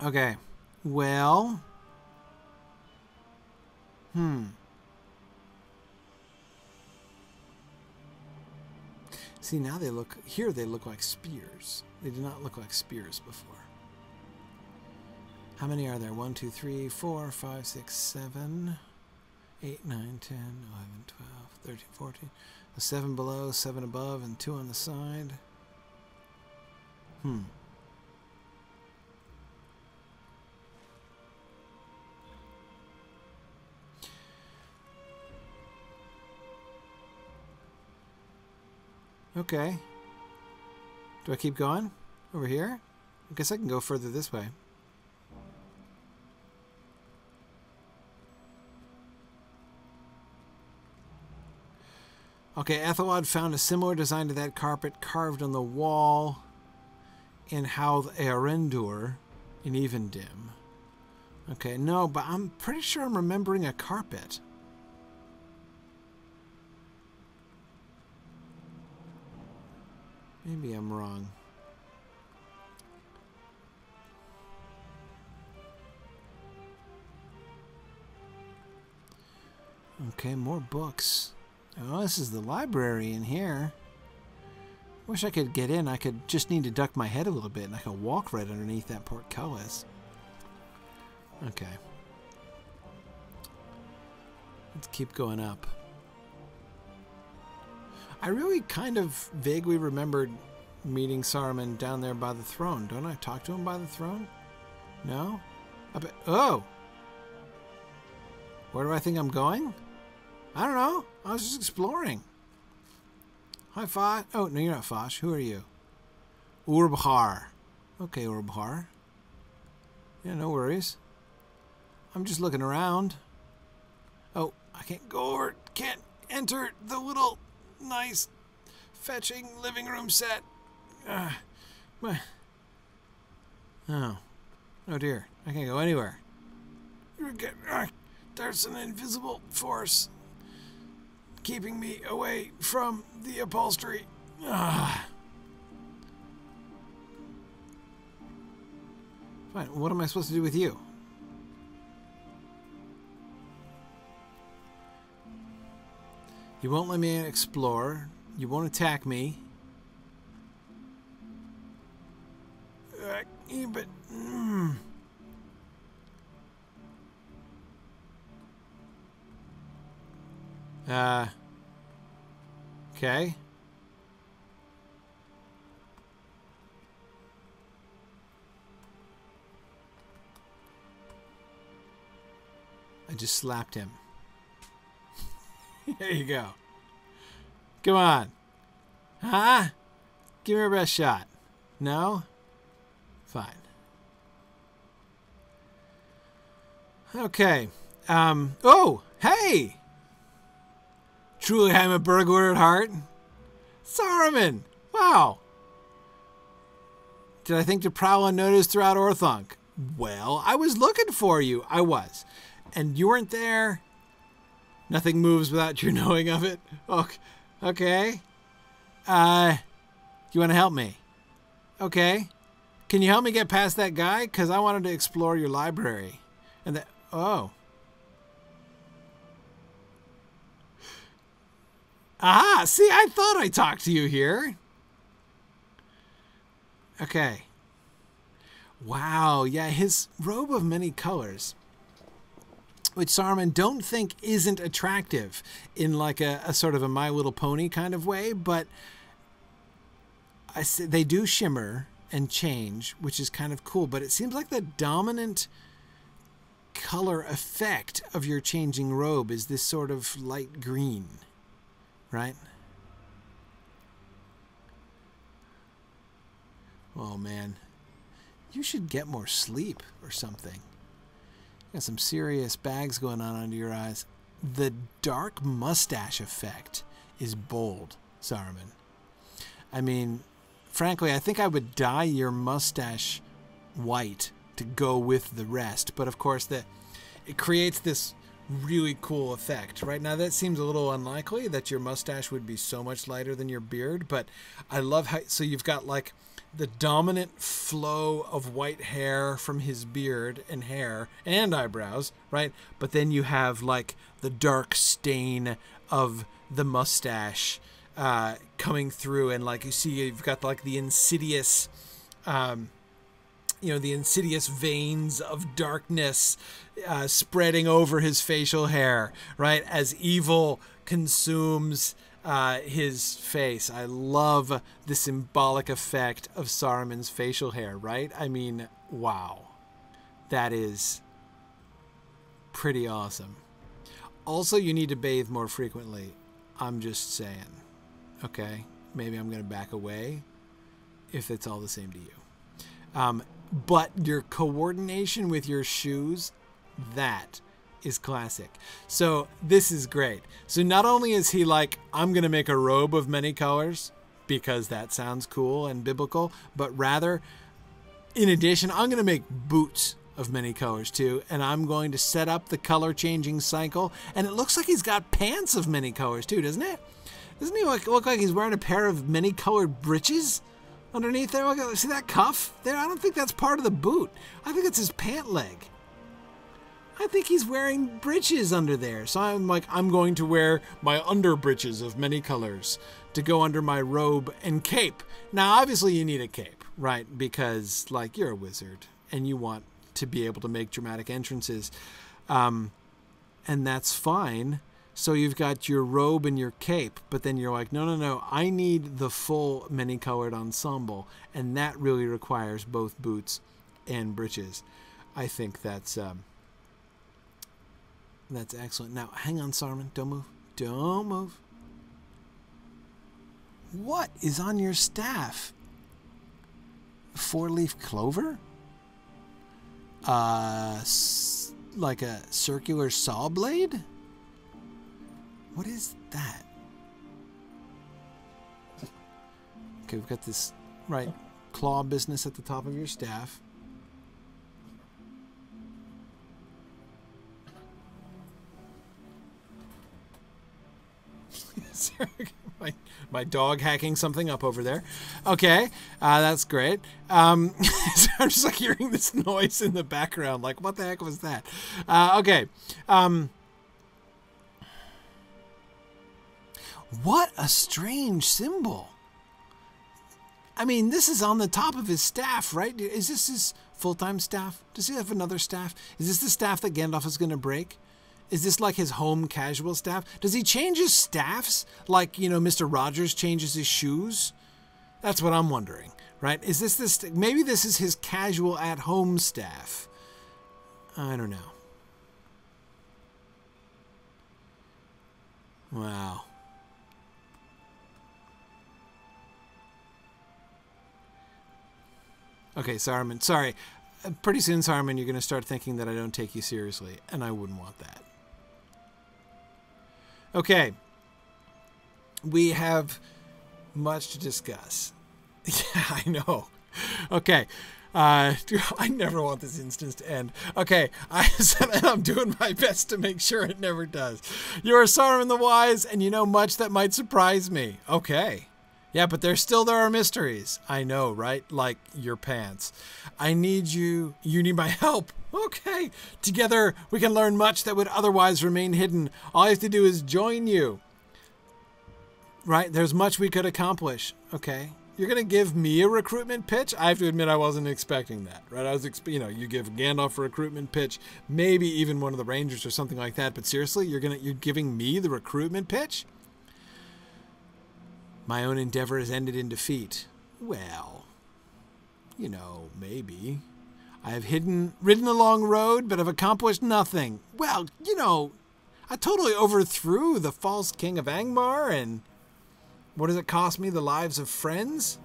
Okay. Well. See, now they look... Here they look like spears. They did not look like spears before. How many are there? 1, 2, 3, 4, 5, 6, 7, 8, 9, 10, 11, 12, 13, 14. A 7 below, 7 above, and 2 on the side. Okay. Do I keep going? Over here? I guess I can go further this way. Okay, Ethelwald found a similar design to that carpet carved on the wall in Howth Earendur in Evendim. Okay, no, but I'm pretty sure I'm remembering a carpet. Maybe I'm wrong. Okay, more books. Oh, this is the library in here. Wish I could get in. I could just need to duck my head a little bit and I could walk right underneath that portcullis. Okay. Let's keep going up. I really kind of vaguely remembered meeting Saruman down there by the throne. Don't I talk to him by the throne? No? Oh! Where do I think I'm going? I don't know. I was just exploring. Hi, Fosh. Oh, no, you're not Fosh. Who are you? Urbhar. Okay, Urbhar. Yeah, no worries. I'm just looking around. Oh, I can't go over. Can't enter the little nice fetching living room set. Oh. Oh dear. I can't go anywhere. There's an invisible force keeping me away from the upholstery. Fine. What am I supposed to do with you? You won't let me explore. You won't attack me. But... Okay. I just slapped him. There you go. Come on. Huh? Give me your best shot. No? Fine. Okay. Oh! Hey! Truly I'm a burglar at heart. Saruman! Wow! Did I think to prowl unnoticed throughout Orthanc? Well, I was looking for you. I was. And you weren't there. Nothing moves without your knowing of it. Okay. You want to help me? Okay. Can you help me get past that guy? Because I wanted to explore your library. And that... Oh. Aha! See, I thought I talked to you here. Okay. Wow. Yeah, his robe of many colors, which Saruman don't think isn't attractive in like a sort of a My Little Pony kind of way, but they do shimmer and change, which is kind of cool. But it seems like the dominant color effect of your changing robe is this sort of light green, right? Oh, man. You should get more sleep or something. You got some serious bags going on under your eyes. The dark mustache effect is bold, Saruman. I mean, frankly, I think I would dye your mustache white to go with the rest. But, of course, it creates this really cool effect. Right now, that seems a little unlikely that your mustache would be so much lighter than your beard. But I love how... So you've got, like, the dominant flow of white hair from his beard and hair and eyebrows, right? But then you have, like, the dark stain of the mustache coming through, and like you see, you've got like the insidious, the insidious veins of darkness spreading over his facial hair, right? As evil consumes his face. I love the symbolic effect of Saruman's facial hair, right? I mean, wow. That is pretty awesome. Also, you need to bathe more frequently. I'm just saying. Okay? Maybe I'm going to back away if it's all the same to you. But your coordination with your shoes, that is classic. So this is great. So not only is he like, I'm going to make a robe of many colors because that sounds cool and biblical, but rather, in addition, I'm going to make boots of many colors too, and I'm going to set up the color changing cycle. And it looks like he's got pants of many colors too, doesn't it? Doesn't he look like he's wearing a pair of many colored breeches underneath there? Look, see that cuff there? I don't think that's part of the boot. I think it's his pant leg. I think he's wearing breeches under there. So I'm like, I'm going to wear my under breeches of many colors to go under my robe and cape. Now, obviously you need a cape, right? Because like you're a wizard and you want to be able to make dramatic entrances. And that's fine. So you've got your robe and your cape, but then you're like, no, I need the full many-colored ensemble, and that really requires both boots and breeches. I think that's excellent. Now, hang on, Saruman. Don't move. Don't move. What is on your staff? 4-leaf clover? Like a circular saw blade? What is that? Okay, we've got this, right, claw business at the top of your staff. my dog hacking something up over there. Okay, that's great. So I'm just like hearing this noise in the background. Like, what the heck was that? Okay. What a strange symbol. I mean, this is on the top of his staff, right? Is this his full-time staff? Does he have another staff? Is this the staff that Gandalf is going to break? Is this like his home casual staff? Does he change his staffs like, Mr. Rogers changes his shoes? That's what I'm wondering, right? Is this maybe this is his casual at-home staff? I don't know. Wow. Okay, Saruman. Sorry. Pretty soon, Saruman, you're going to start thinking that I don't take you seriously, and I wouldn't want that. Okay. We have much to discuss. Yeah, I know. Okay. I never want this instance to end. Okay, I'm doing my best to make sure it never does. You're Saruman the Wise, and you know much that might surprise me. Okay. Yeah, but there are mysteries. I know, right? Like your pants. I need you. You need my help. Okay. Together, we can learn much that would otherwise remain hidden. All I have to do is join you. Right? There's much we could accomplish. Okay. You're going to give me a recruitment pitch? I have to admit I wasn't expecting that, right? I was, you give Gandalf a recruitment pitch, maybe even one of the Rangers or something like that. But seriously, you're giving me the recruitment pitch? My own endeavor has ended in defeat. Well, maybe. I have ridden a long road, but have accomplished nothing. Well, I totally overthrew the false king of Angmar, and what does it cost me? The lives of friends?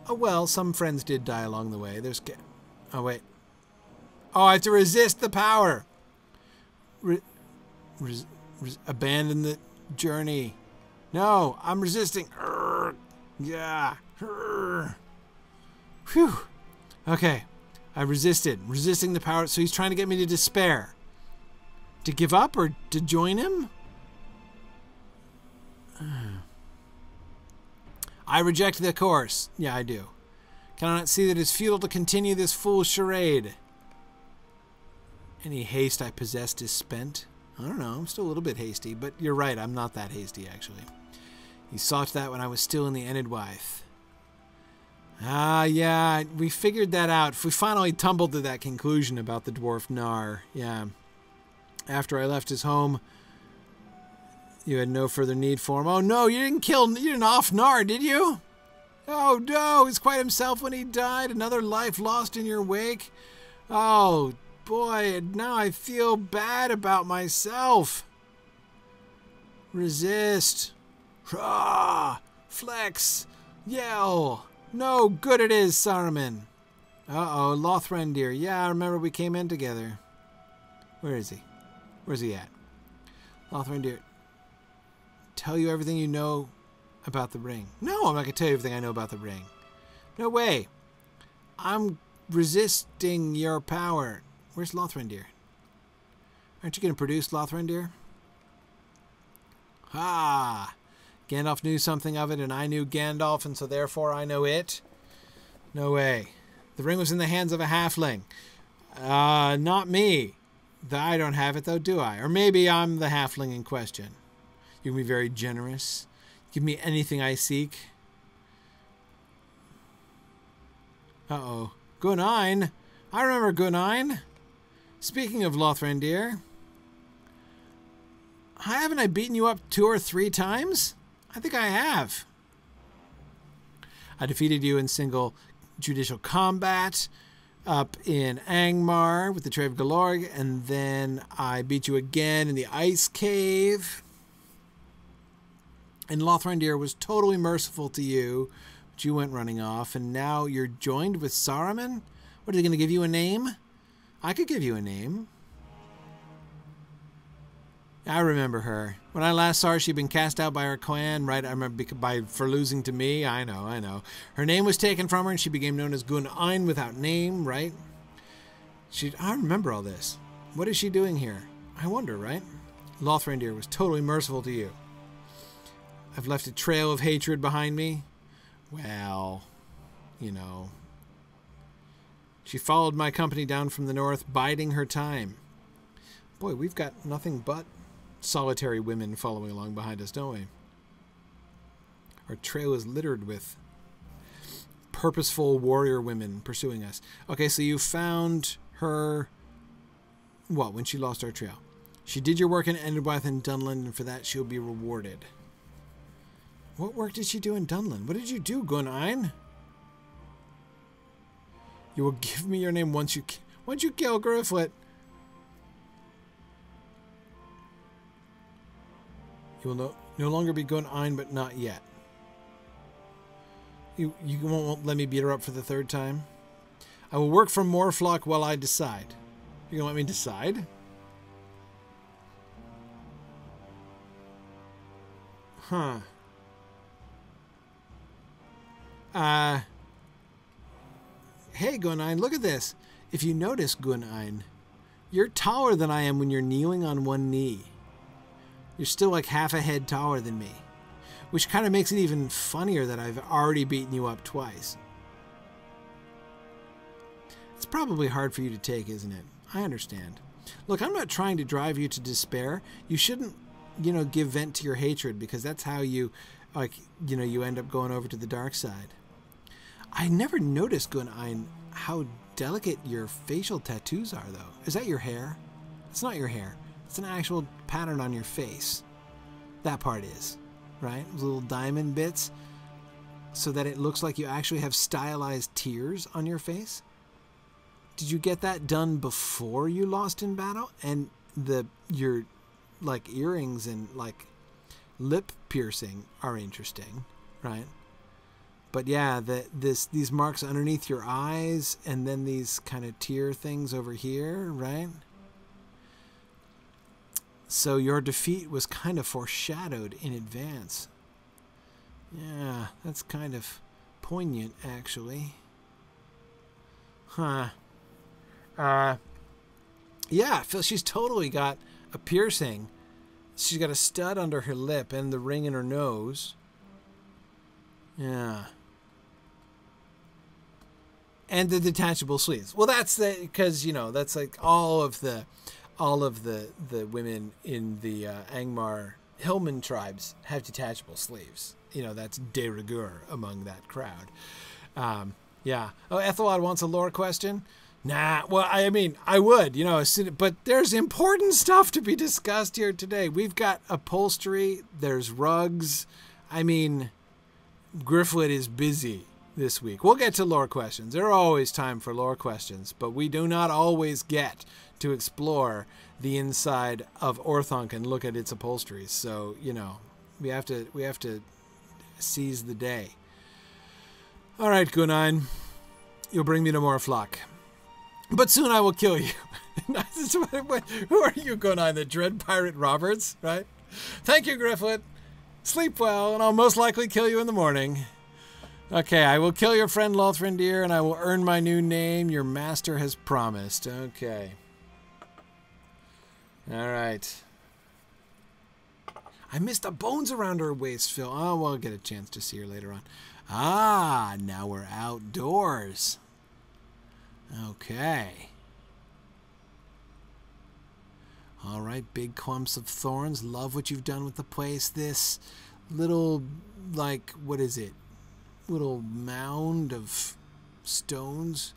Oh, well, some friends did die along the way. Oh, wait. Oh, I have to resist the power. Abandon the journey. No, I'm resisting. Yeah. Phew. Okay. I resisted. Resisting the power. So he's trying to get me to despair. To give up or to join him? I reject the course. Yeah, I do. Can I not see that it's futile to continue this fool charade? Any haste I possessed is spent. I don't know. I'm still a little bit hasty, but you're right. I'm not that hasty, actually. He sought that when I was still in the Enidwaith. Ah, yeah. We figured that out. We finally tumbled to that conclusion about the dwarf Gnar. Yeah. After I left his home, you had no further need for him. Oh, no, you didn't off Gnar, did you? Oh, no, he's quite himself when he died. Another life lost in your wake. Oh, boy, now I feel bad about myself. Resist. Flex. Yell. No good it is, Saruman. Uh-oh, Lothrandir. Yeah, I remember we came in together. Where is he? Where's he at? Lothrandir. Tell you everything you know about the ring. No, I'm not going to tell you everything I know about the ring. No way. I'm resisting your power. Where's Lothrandir? Aren't you going to produce Lothrandir? Ah! Gandalf knew something of it, and I knew Gandalf, and so therefore I know it? No way. The ring was in the hands of a halfling. Not me. I don't have it, though, do I? Or maybe I'm the halfling in question. You can be very generous. Give me anything I seek. Uh-oh. Gunine. I remember Gunine. Speaking of Lothrandir. Haven't I beaten you up 2 or 3 times? I think I have. I defeated you in single judicial combat up in Angmar with the Trave Galorg, and then I beat you again in the Ice Cave. And Lothrandir was totally merciful to you, but you went running off, and now you're joined with Saruman? What, are they going to give you a name? I could give you a name. I remember her. When I last saw her, she'd been cast out by her clan, right? I remember for losing to me. I know. Her name was taken from her, and she became known as Gunine without name, right? I remember all this. What is she doing here? I wonder, right? Lothrandir was totally merciful to you. I've left a trail of hatred behind me. Well, you know. She followed my company down from the north, biding her time. Boy, we've got nothing but solitary women following along behind us, don't we? Our trail is littered with purposeful warrior women pursuing us. Okay, so you found her, what, when she lost our trail? She did your work in Enidwaith and Dunland, and for that she'll be rewarded. What work did she do in Dunland? What did you do, Gunine? You will give me your name once you kill Grifflet. You will no longer be Gunine, but not yet. You won't let me beat her up for the 3rd time? I will work for Morflock while I decide. You're going to let me decide? Huh. Hey, Gunine, look at this. If you notice, Gunine, you're taller than I am when you're kneeling on one knee. You're still like half a head taller than me, which kind of makes it even funnier that I've already beaten you up twice. It's probably hard for you to take, isn't it? I understand. Look, I'm not trying to drive you to despair. You shouldn't, give vent to your hatred, because that's how you, you end up going over to the dark side. I never noticed, Gunine, how delicate your facial tattoos are, though. Is that your hair? It's not your hair. It's an actual pattern on your face. That part is, right? Those little diamond bits, so that it looks like you actually have stylized tears on your face. Did you get that done before you lost in battle? And your earrings and lip piercing are interesting, right? But yeah, these marks underneath your eyes, and then these kind of tear things over here, right? So your defeat was kind of foreshadowed in advance. Yeah, that's kind of poignant, actually. Huh. Yeah, Phil, she's totally got a piercing. She's got a stud under her lip and the ring in her nose. Yeah. And the detachable sleeves. Well, that's because, you know, that's like all of the women in the Angmar Hillman tribes have detachable sleeves. You know, that's de rigueur among that crowd. Yeah. Oh, Ethelwald wants a lore question. Nah, well, I mean, I would, you know, but there's important stuff to be discussed here today. We've got upholstery, there's rugs. I mean, Grifflet is busy this week. We'll get to lore questions. There are always time for lore questions, but we do not always get to explore the inside of Orthanc and look at its upholsteries. So, you know, we have to seize the day. All right, Gunine, you'll bring me to Morflock. But soon I will kill you. Who are you, Gunine? The Dread Pirate Roberts, right? Thank you, Grifflet. Sleep well, and I'll most likely kill you in the morning. Okay, I will kill your friend Lothrindir, and I will earn my new name. Your master has promised. Okay. All right. I missed the bones around her waist, Phil. Oh, well, I'll get a chance to see her later on. Ah, now we're outdoors. Okay. All right, big clumps of thorns. Love what you've done with the place. This little, like, what is it? Little mound of stones.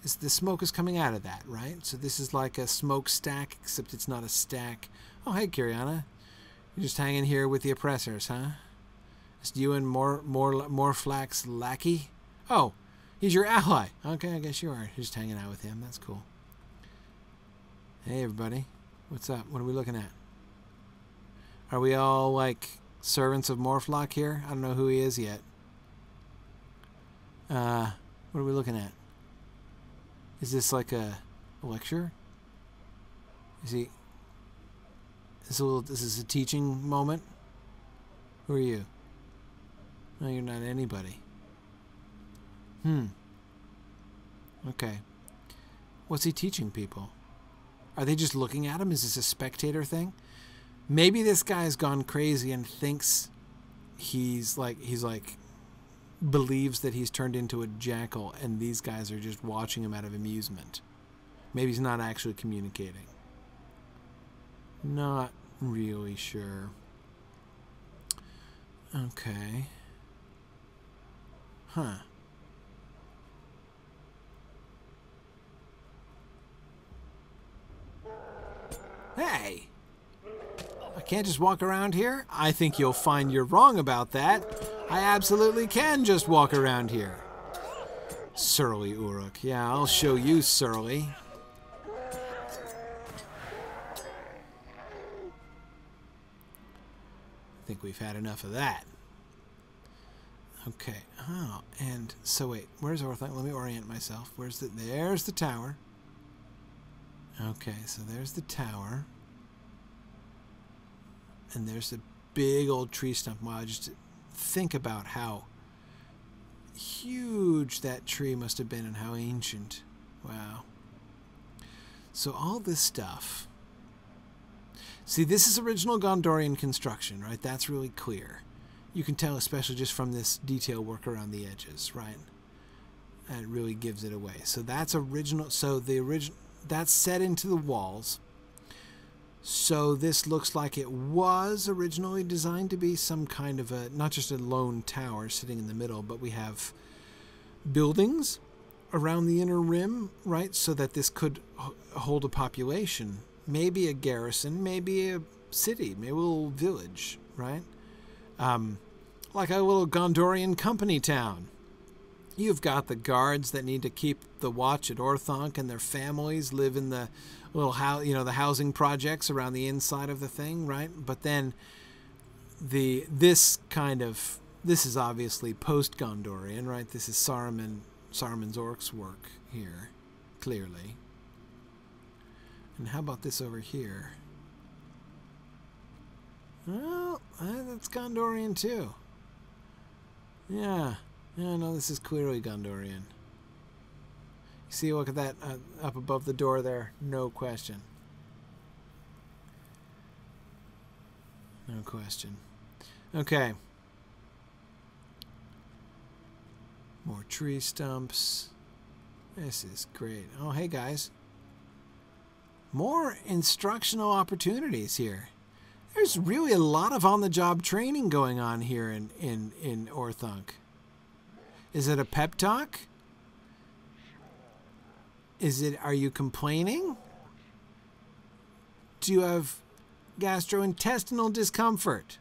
The smoke is coming out of that, right? So this is like a smokestack, except it's not a stack. Oh, hey, Kiriana. You're just hanging here with the oppressors, huh? It's you and Morflack's lackey? Oh, he's your ally. Okay, I guess you are. You're just hanging out with him. That's cool. Hey, everybody. What's up? What are we looking at? Are we all, like, servants of Morflock here? I don't know who he is yet. What are we looking at? Is this like a lecture? Is he... This is a teaching moment? Who are you? No, you're not anybody. Okay. What's he teaching people? Are they just looking at him? Is this a spectator thing? Maybe this guy's gone crazy and thinks he's like believes that he's turned into a jackal and these guys are just watching him out of amusement. Maybe he's not actually communicating. Not really sure. Okay. Huh. Hey! I can't just walk around here? I think you'll find you're wrong about that. I absolutely can just walk around here. Surly Uruk. Yeah, I'll show you, Surly. I think we've had enough of that. Okay. Oh, and so wait, where's Orthanc? Let me orient myself. There's the tower. Okay, so there's the tower. And there's the big old tree stump. Wow, just think about how huge that tree must have been and how ancient. Wow. So all this stuff. See, this is original Gondorian construction, right? That's really clear. You can tell, especially just from this detail work around the edges, right? That really gives it away. So that's original. So the original, that's set into the walls. So this looks like it was originally designed to be some kind of a, not just a lone tower sitting in the middle, but we have buildings around the inner rim, right? So that this could hold a population, maybe a garrison, maybe a city, maybe a little village, right? Like a little Gondorian company town. You've got the guards that need to keep the watch at Orthanc, and their families live in the little the housing projects around the inside of the thing, right? But then this kind of this is obviously post-Gondorian, right? This is Saruman's orcs work here, clearly. And how about this over here? Well, that's Gondorian too. Yeah, no, this is clearly Gondorian. You see, look at that up above the door there. No question. No question. Okay. More tree stumps. This is great. Oh, hey guys. More instructional opportunities here. There's really a lot of on-the-job training going on here in Orthanc. Is it a pep talk? Are you complaining? Do you have gastrointestinal discomfort?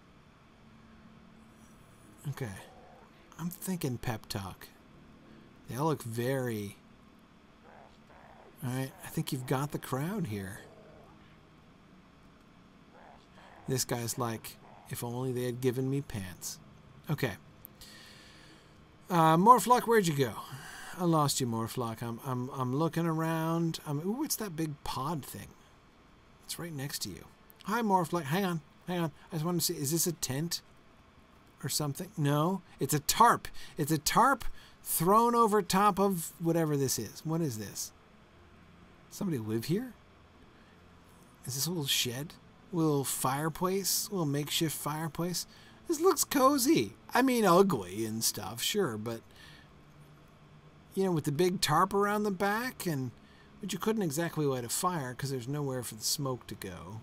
Okay. I'm thinking pep talk. They all look very... Alright, I think you've got the crowd here. This guy's like, if only they had given me pants. Okay. Morphlock, where'd you go? I lost you, Morphlock. I'm looking around. Ooh, what's that big pod thing? It's right next to you. Hi, Morphlock. Hang on. I just want to see. Is this a tent or something? No, it's a tarp. It's a tarp thrown over top of whatever this is. What is this? Somebody live here? Is this a little shed? A little fireplace? A little makeshift fireplace? This looks cozy. I mean, ugly and stuff, sure, but you know, with the big tarp around the back, but you couldn't exactly light a fire because there's nowhere for the smoke to go.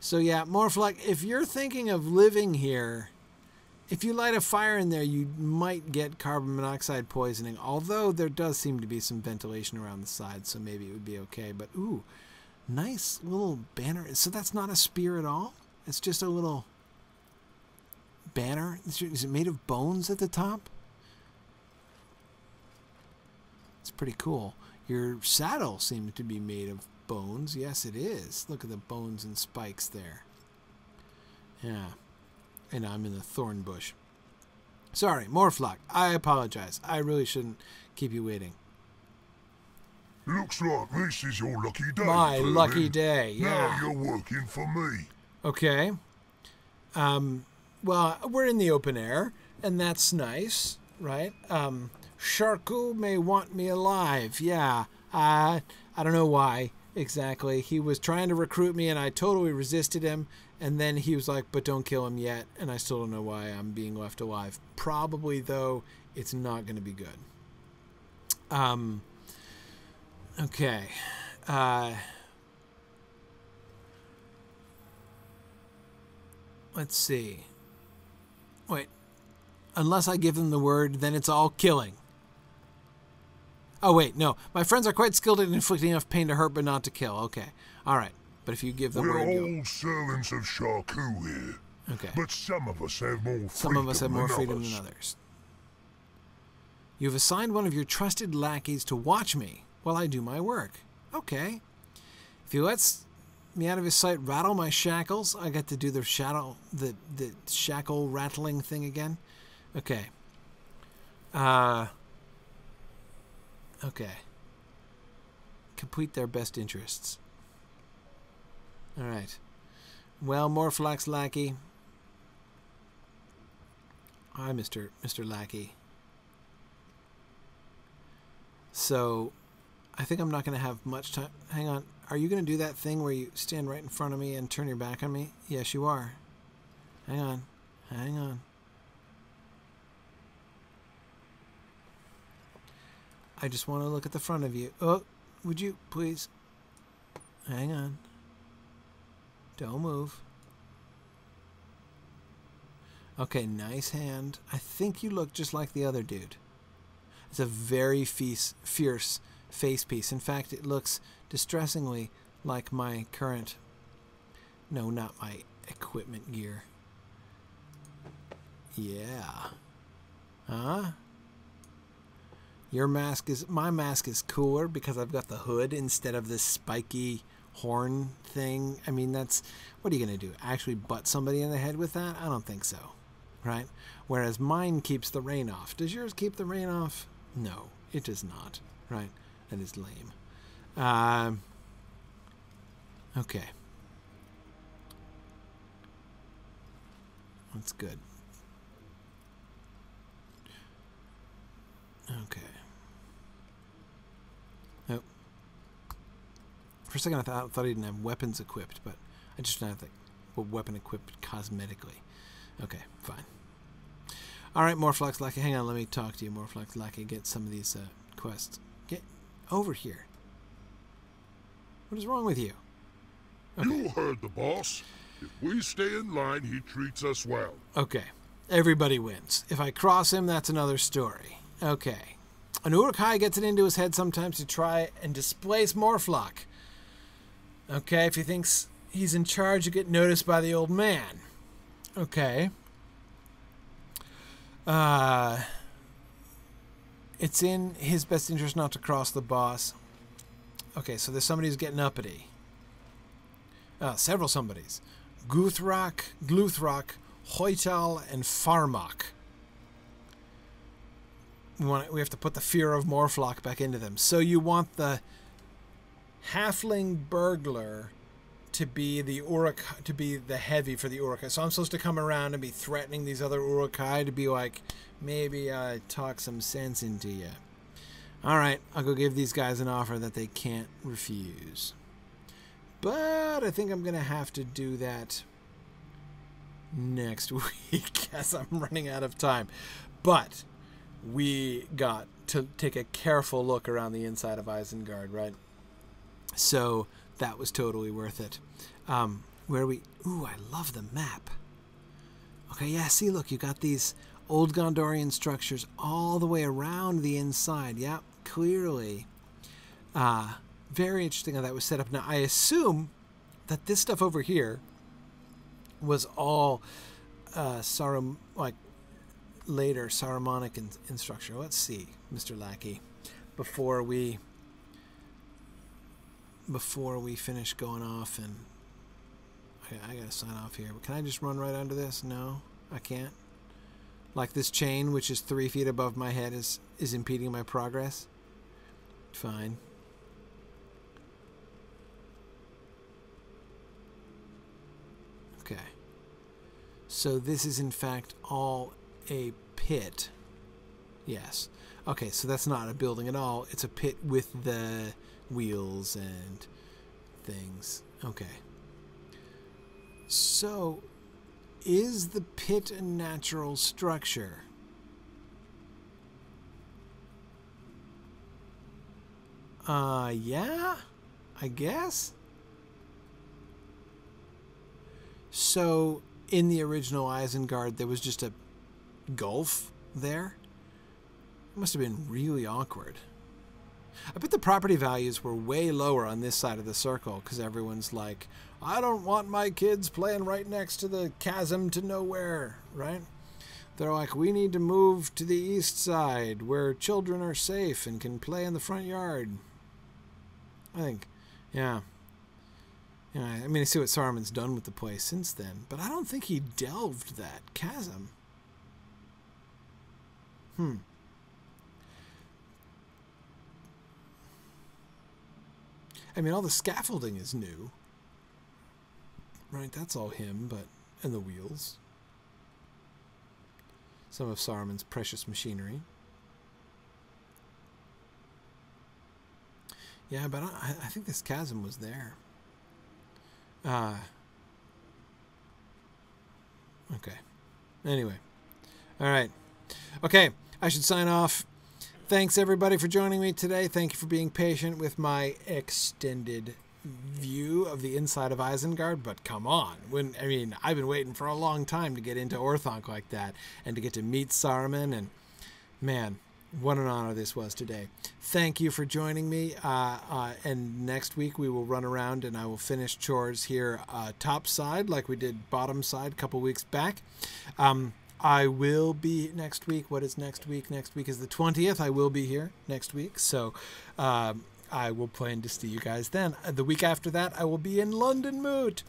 So yeah, Morphlock, if you're thinking of living here, if you light a fire in there, you might get carbon monoxide poisoning, although there does seem to be some ventilation around the side, so maybe it would be okay. But ooh, nice little banner. So that's not a spear at all? It's just a little banner? Is it made of bones at the top? It's pretty cool. Your saddle seems to be made of bones. Yes, it is. Look at the bones and spikes there. Yeah. And I'm in the thorn bush. Sorry, Morphlock. I apologize. I really shouldn't keep you waiting. Looks like this is your lucky day. My lucky day, yeah. Now you're working for me. Okay. Well, we're in the open air, and that's nice, right? Sharku may want me alive. Yeah. I don't know why exactly. He was trying to recruit me, and I totally resisted him. And then he was like, but don't kill him yet. And I still don't know why I'm being left alive. Probably, though, it's not going to be good. Okay. Let's see. Wait. Unless I give them the word, then it's all killing. Oh, wait, no. My friends are quite skilled at inflicting enough pain to hurt, but not to kill. Okay. All right. But if you give the word... We're all servants of Sharku here. Okay. But some of us have more freedom Some of us have more freedom than others. You have assigned one of your trusted lackeys to watch me while I do my work. Okay. If he lets me out of his sight, rattle my shackles, I get to do the shackle rattling thing again. Okay. Okay. Complete their best interests. All right. Well, Morphlock's lackey. Hi, Mr. Lackey. So, I think I'm not going to have much time. Hang on. Are you going to do that thing where you stand right in front of me and turn your back on me? Yes, you are. Hang on. Hang on. I just want to look at the front of you. Oh, would you please? Hang on. Don't move. Okay, nice hand. I think you look just like the other dude. It's a very fierce face piece. In fact, it looks distressingly like my current... No, not my equipment gear. Yeah. Huh? Your mask is... My mask is cooler because I've got the hood instead of this spiky horn thing. I mean, that's... What are you going to do? Actually butt somebody in the head with that? I don't think so. right? Whereas mine keeps the rain off. Does yours keep the rain off? No, it does not, right? That is lame. Okay. That's good. Okay. Oh. For a second I thought he didn't have weapons equipped, but I just don't have the weapon equipped cosmetically. Okay, fine. Alright, Morphlox Lackey. Hang on, let me talk to you, Morphlox Lackey. Get some of these quests. Get over here. What is wrong with you? Okay. You heard the boss. If we stay in line, he treats us well. Okay. Everybody wins. If I cross him, that's another story. Okay. An Uruk-hai gets it into his head sometimes to try and displace Morphlock. Okay, if he thinks he's in charge, you get noticed by the old man. Okay. It's in his best interest not to cross the boss. Okay, so there's somebody who's getting uppity. Several somebodies. Gluthrak, Hoital, and Farmak. We have to put the fear of Morphlock back into them. So you want the halfling burglar to be the to be the heavy for the Uruk-hai. So I'm supposed to come around and be threatening these other Uruk-hai to be like, maybe I talk some sense into you. All right, I'll go give these guys an offer that they can't refuse. But I think I'm going to have to do that next week as I'm running out of time. But we got to take a careful look around the inside of Isengard, right? So that was totally worth it. Where we... Ooh, I love the map. Okay, yeah, see, look, you got these old Gondorian structures all the way around the inside. Yeah, clearly. Very interesting how that was set up. Now, I assume that this stuff over here was all later Sarumannic in structure. Let's see, Mr. Lackey, before we finish going off, and I gotta sign off here. But can I just run right under this? No, I can't. Like this chain, which is 3 feet above my head, is impeding my progress. Fine. Okay. So this is in fact all a pit. Yes. Okay, so that's not a building at all. It's a pit with the wheels and things. Okay. So, is the pit a natural structure? Yeah, I guess. So, in the original Isengard, there was just a gulf there. It must have been really awkward. I bet the property values were way lower on this side of the circle because everyone's like, I don't want my kids playing right next to the chasm to nowhere, right? They're like, we need to move to the east side where children are safe and can play in the front yard. I think, yeah. Yeah, I mean, I see what Saruman's done with the place since then, but I don't think he delved that chasm. I mean, all the scaffolding is new. Right, that's all him, but... And the wheels. Some of Saruman's precious machinery. Yeah, but I think this chasm was there. Okay. Anyway. Alright. Okay, I should sign off. Thanks, everybody, for joining me today. Thank you for being patient with my extended view of the inside of Isengard, but come on. I've been waiting for a long time to get into Orthanc like that and to get to meet Saruman, and man, what an honor this was today. Thank you for joining me, and next week we will run around and I will finish chores here top side like we did bottom side a couple weeks back. I will be next week. What is next week? Next week is the 20th. I will be here next week, so I will plan to see you guys then. The week after that, I will be in London Moot.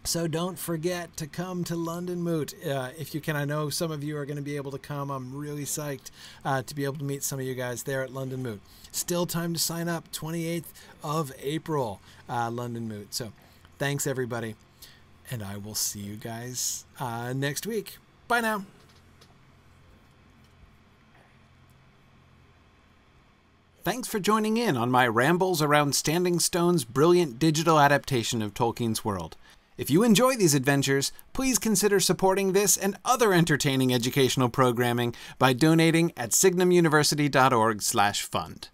So don't forget to come to London Moot if you can. I know some of you are going to be able to come. I'm really psyched to be able to meet some of you guys there at London Moot. Still time to sign up, 28th of April, London Moot. So thanks, everybody. And I will see you guys next week. Bye now. Thanks for joining in on my rambles around Standing Stone's brilliant digital adaptation of Tolkien's world. If you enjoy these adventures, please consider supporting this and other entertaining educational programming by donating at signumuniversity.org/fund.